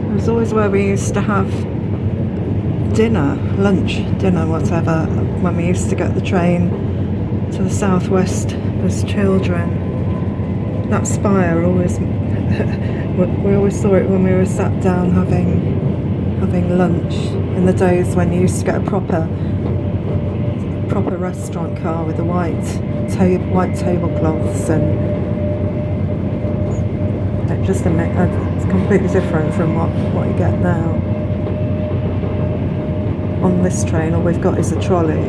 It was always where we used to have dinner, lunch, dinner, whatever, when we used to get the train to the southwest as children. That spire always, we always saw it when we were sat down having lunch in the days when you used to get a proper restaurant car with the white tablecloths, and it just it's completely different from what you get now. On this train, all we've got is a trolley.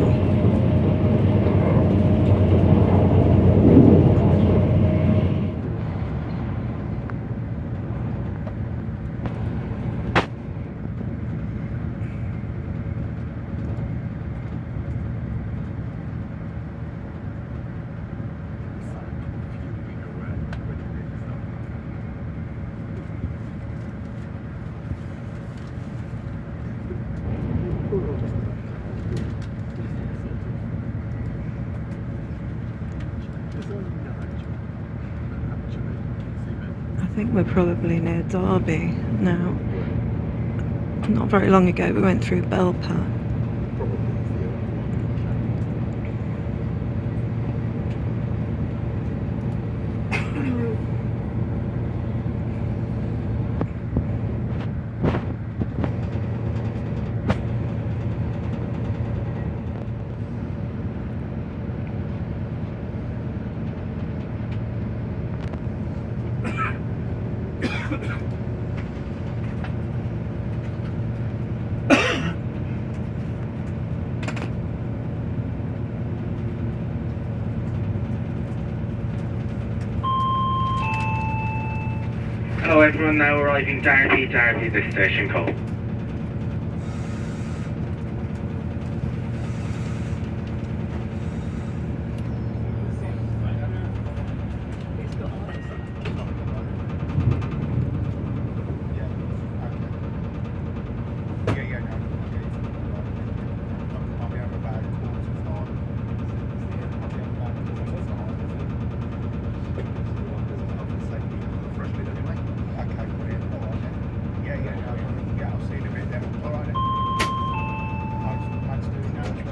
I think we're probably near Derby now. Not very long ago we went through Belper. Hello everyone, now arriving Derby, this station code.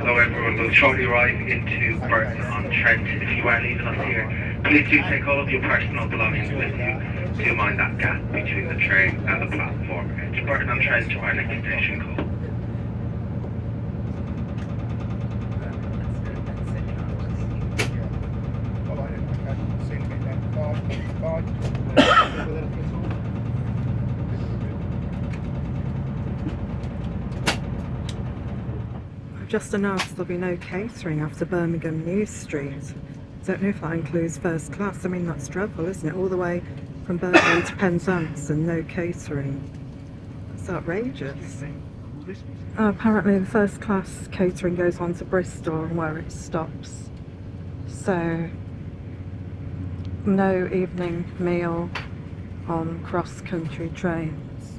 Hello everyone, we'll shortly arrive into Burton-on-Trent. If you are leaving us here, please do take all of your personal belongings with you. Do mind that gap between the train and the platform. It's Burton-on-Trent, our next station call. Just announced there'll be no catering after Birmingham New Street. Don't know if that includes first class. I mean, that's dreadful, isn't it? All the way from Birmingham to Penzance and no catering. That's outrageous. Apparently the first class catering goes on to Bristol and where it stops. So no evening meal on cross-country trains.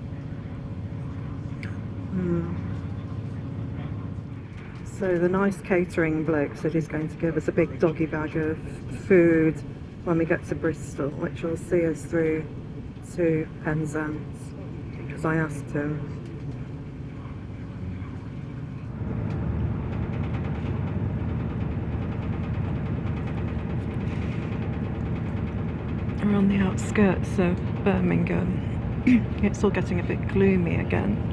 So the nice catering bloke said he's going to give us a big doggy bag of food, when we get to Bristol, which will see us through to Penzance, because I asked him. We're on the outskirts of Birmingham. It's all getting a bit gloomy again.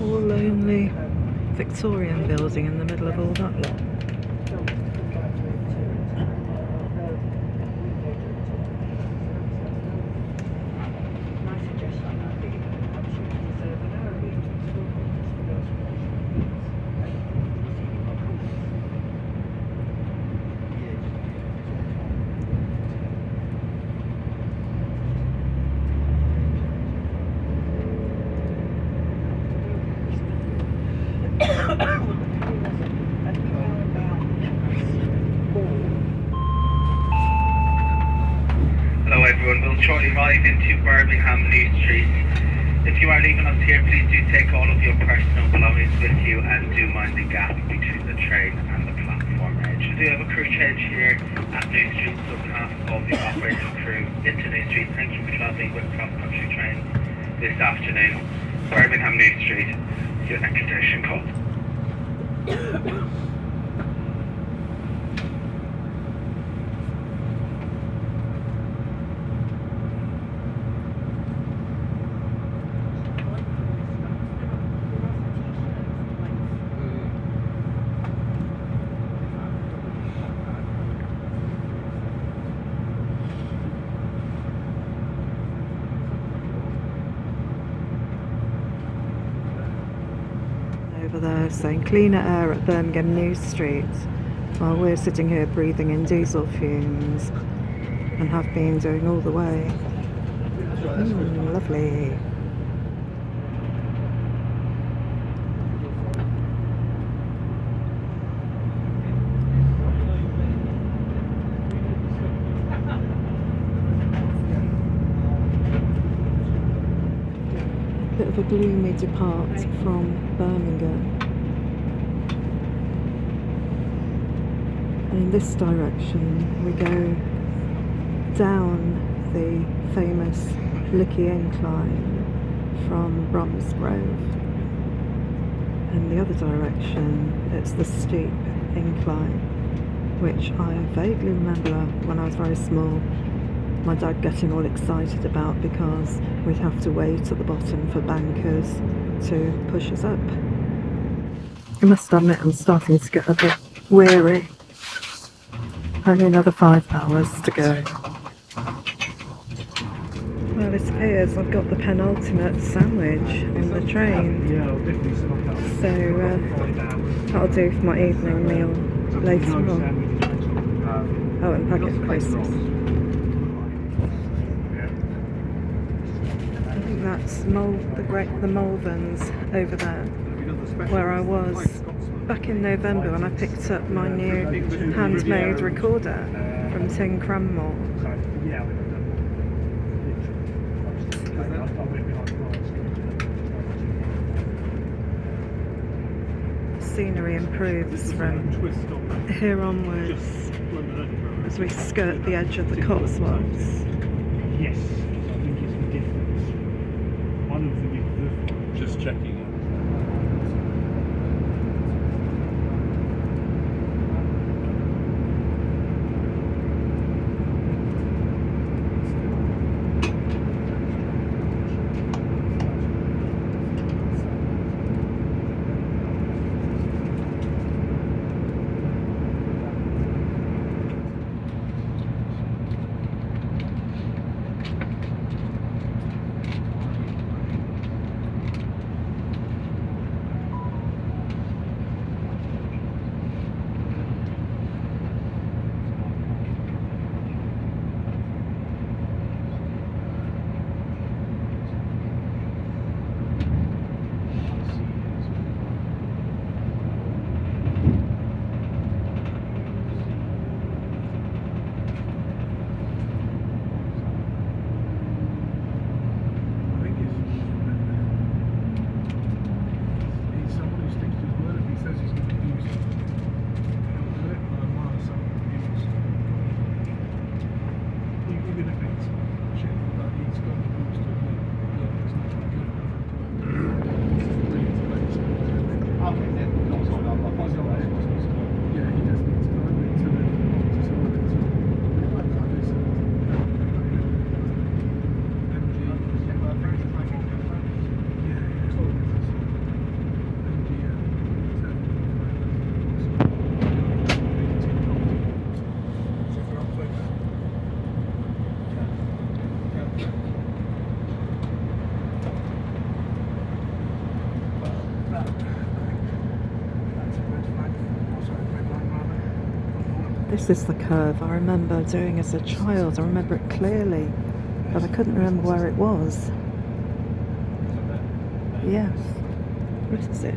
Lonely Victorian building in the middle of all that lot. Hello everyone, we'll shortly arrive into Birmingham New Street. If you are leaving us here, please do take all of your personal belongings with you and do mind the gap between the train and the platform edge. We do have a crew change here at New Street, so behalf of the operating crew into New Street, thank you for travelling with cross-country trains this afternoon. Birmingham New Street, your next station call. Over there saying cleaner air at Birmingham New Street, while we're sitting here breathing in diesel fumes and have been doing all the way. Lovely. Bit of a gloomy depart from Birmingham. And in this direction we go down the famous Licky Incline from Bromsgrove. In the other direction it's the steep incline, which I vaguely remember when I was very small my dad getting all excited about, because we'd have to wait at the bottom for bankers to push us up. I must admit I'm starting to get a bit weary. Only another 5 hours to go. Well, it appears I've got the penultimate sandwich in the train. So that'll do for my evening meal later on. Oh, and packet of crisps. That's the Malverns over there, where I was back in November when I picked up my new handmade recorder from Tin Cranmore. Scenery improves from here onwards, as we skirt the edge of the Cotswolds. Yes, I think it's the difference. One of them is the forest. Just checking it. This is the curve I remember doing as a child. I remember it clearly, but I couldn't remember where it was. Yes. What is it?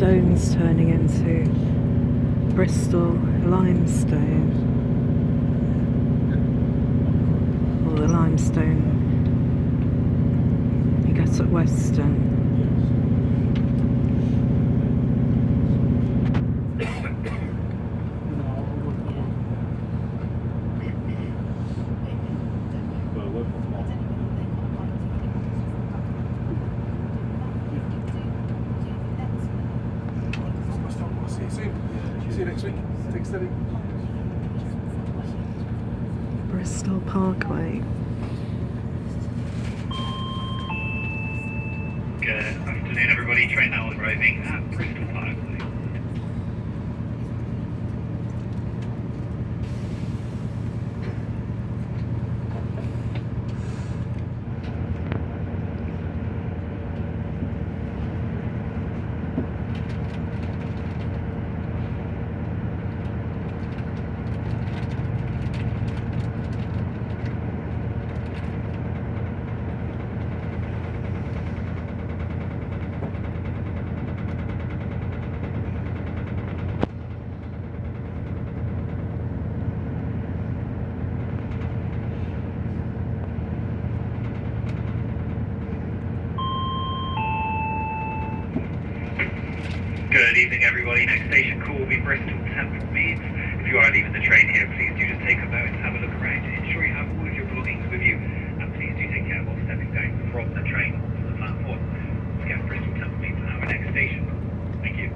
Stones turning into Bristol limestone, or the limestone you get at Weston. See you next week. Take it steady. Bristol Parkway. Good afternoon, everybody. Train now arriving at Bristol Parkway. Good evening, everybody. Next station call will be Bristol Temple Meads. If you are leaving the train here, please do just take a moment to have a look around. Ensure you have all of your belongings with you, and please do take care while stepping down from the train onto the platform. Once again, Bristol Temple Meads is our next station. Thank you.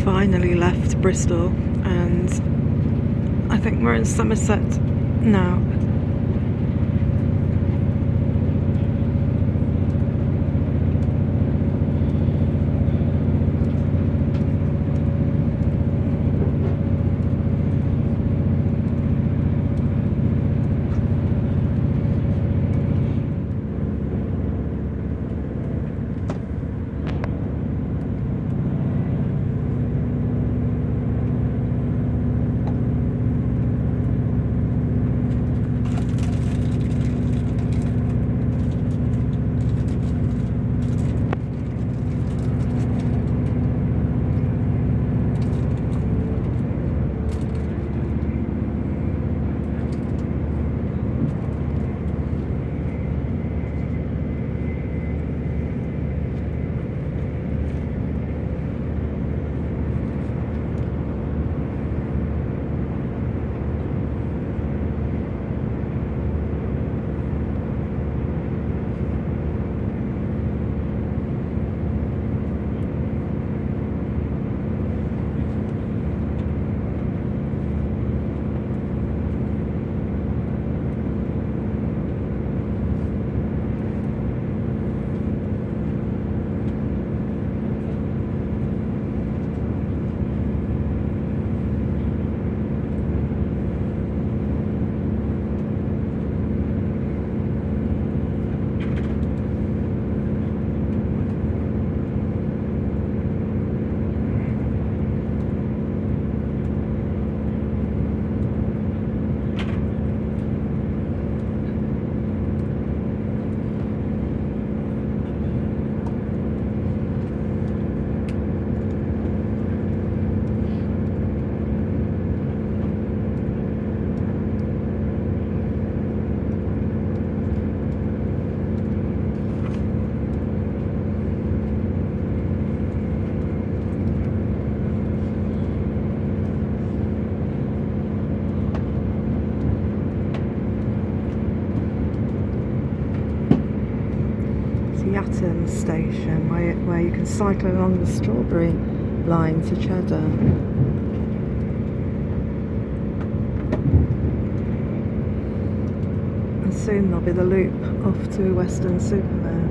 finally left Bristol, and I think we're in Somerset now. Yatton station where you can cycle along the Strawberry line to Cheddar. And soon there'll be the loop off to Weston-super-Mare.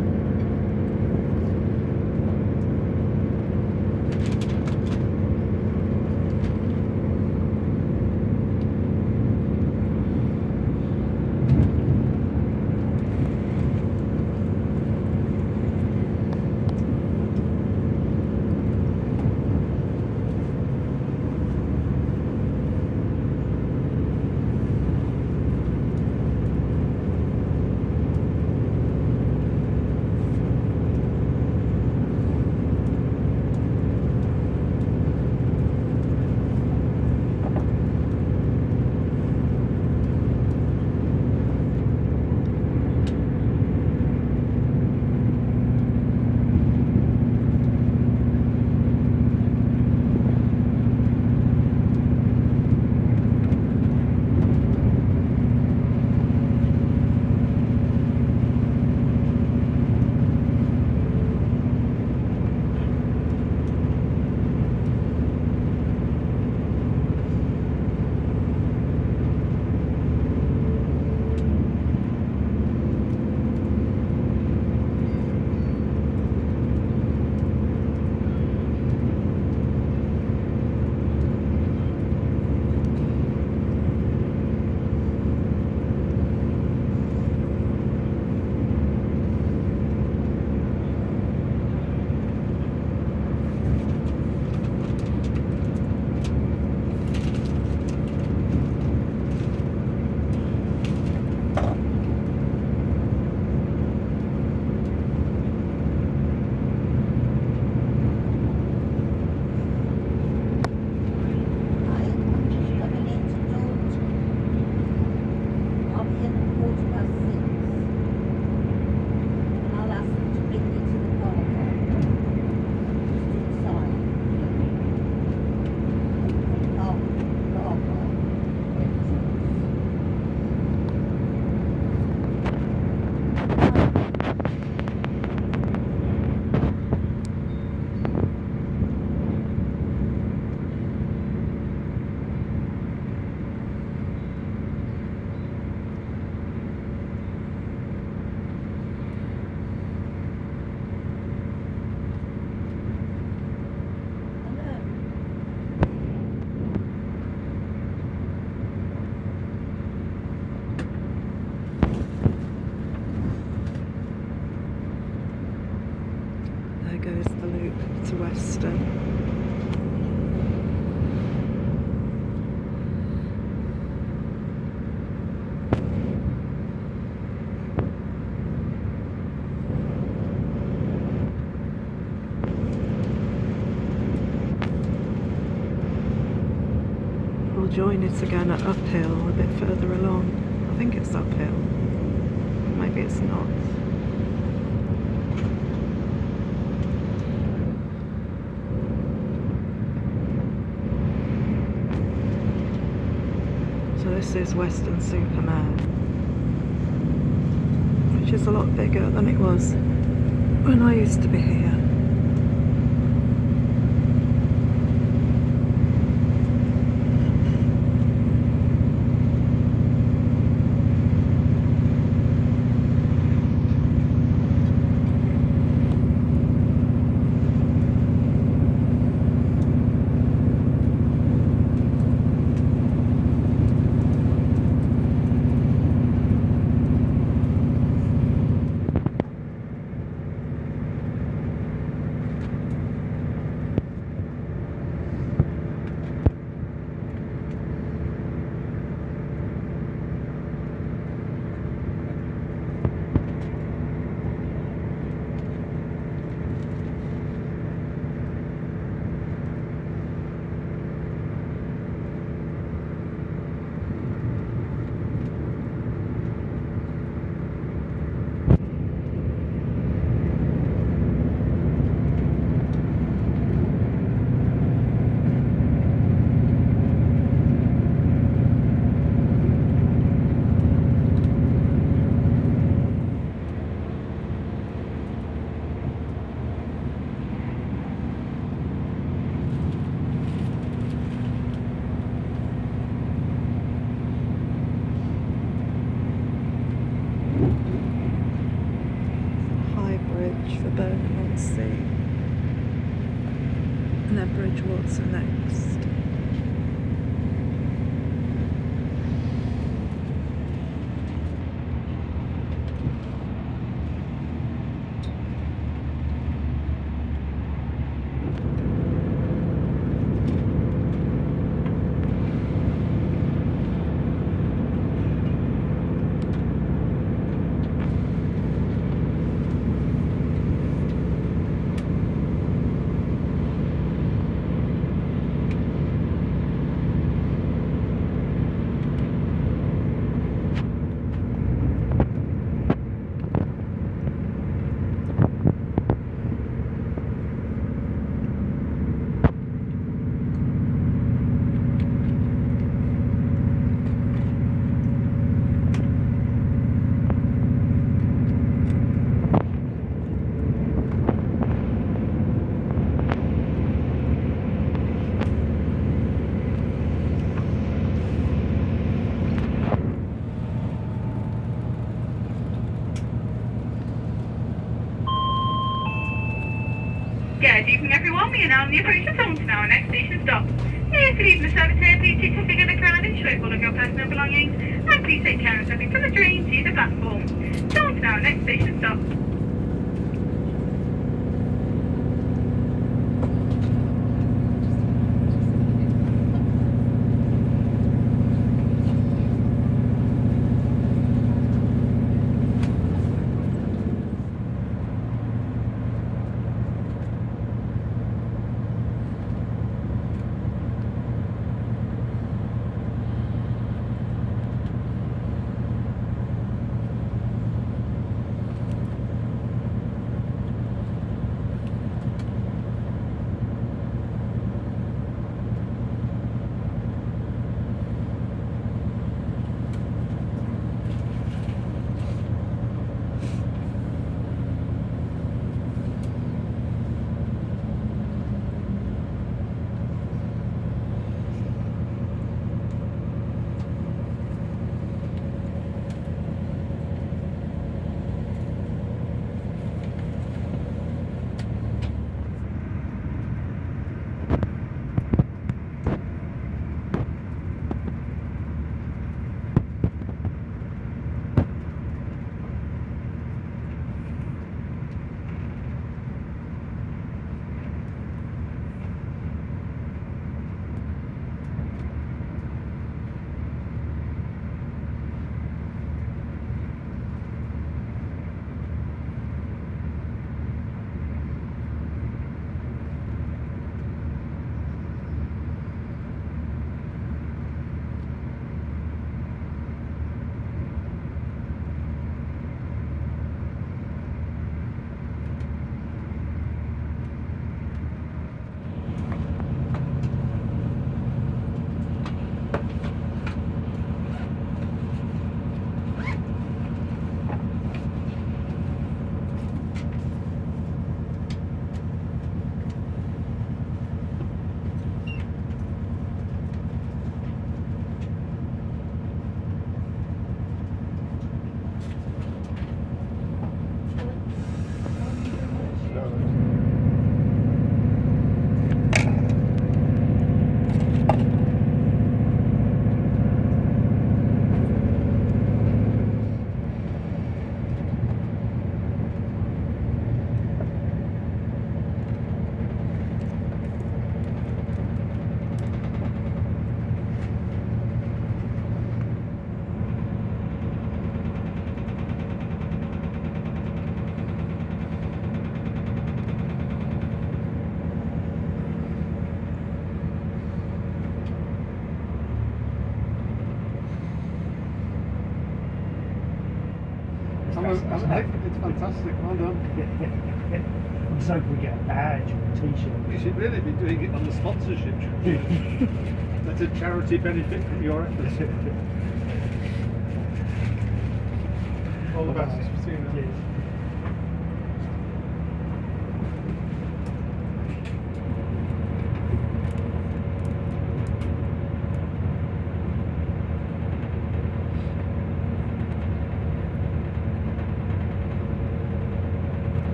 join it again at uphill a bit further along. I think it's uphill. Maybe it's not. So this is Weston-super-Mare, which is a lot bigger than it was when I used to be here. For Birmingham on Sea, and then Bridgewater next. Good evening everyone, we are now on the approach to Taunton, our next station stop. If you're leaving the service here, please take your figure the crown and show all of your personal belongings, and please take care of stepping from the train to the platform. Taunton, our next station stop. It's fantastic. Well done. I'm just hoping we get a badge or a t-shirt. You should really be doing it on the sponsorship. That's a charity benefit from your efforts. All the best. See you now. Cheers.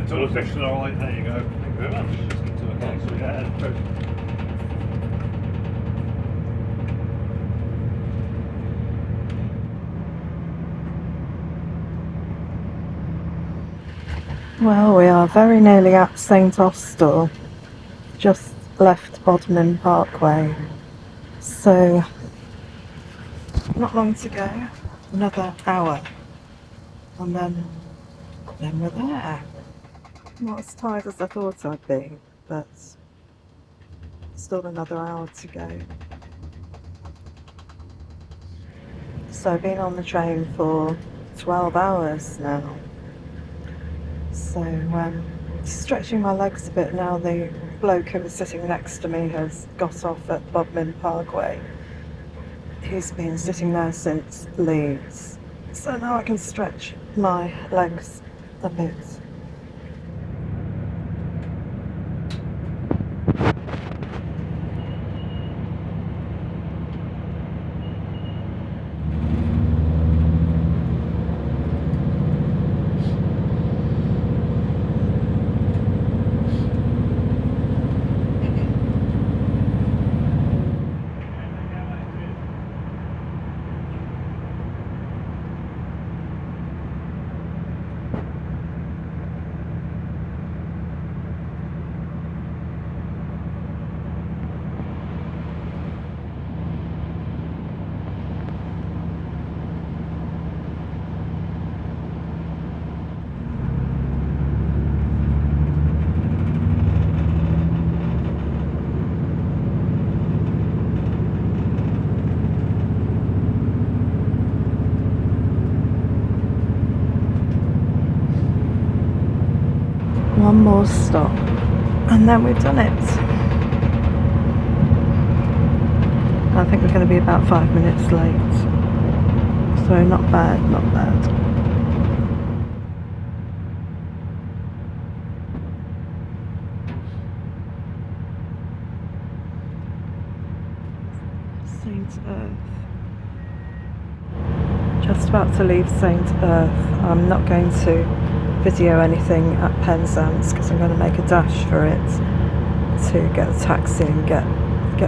It's all official, all right. There you go. Thank you very much. Just get to a case. Well, we are very nearly at St Austell, just left Bodmin Parkway, so not long to go, another hour, and then we're there. Not as tired as I thought I'd be, but still another hour to go. So I've been on the train for 12 hours now. So stretching my legs a bit now. The bloke who was sitting next to me has got off at Bodmin Parkway. He's been sitting there since Leeds. So now I can stretch my legs a bit. One more stop and then we've done it. I think we're going to be about 5 minutes late, so not bad, not bad. St Earth. Just about to leave St Earth. I'm not going to video anything at Penzance because I'm going to make a dash for it to get a taxi and get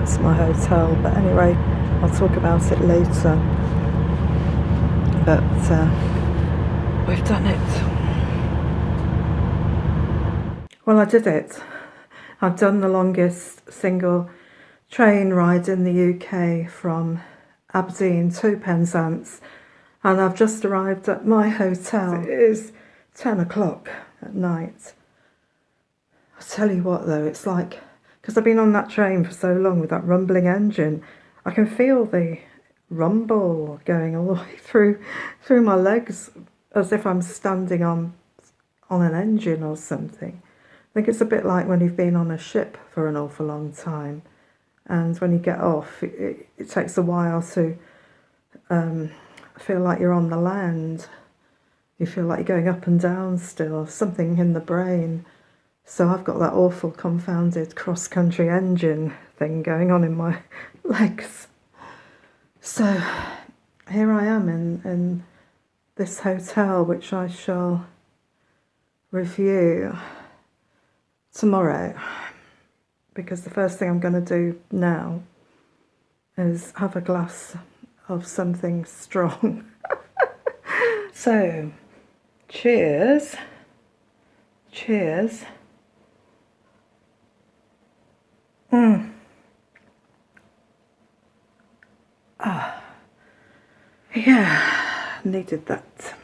to my hotel. But anyway, I'll talk about it later. But we've done it. Well, I did it. I've done the longest single train ride in the UK from Aberdeen to Penzance, and I've just arrived at my hotel. It is 10 o'clock at night. I tell you what though, it's like, because I've been on that train for so long with that rumbling engine, I can feel the rumble going all the way through my legs, as if I'm standing on an engine or something. I think it's a bit like when you've been on a ship for an awful long time, and when you get off, it takes a while to feel like you're on the land. You feel like you're going up and down still, something in the brain. So I've got that awful confounded cross-country engine thing going on in my legs. So here I am in this hotel, which I shall review tomorrow, because the first thing I'm going to do now is have a glass of something strong. So, cheers. Cheers. Yeah, needed that.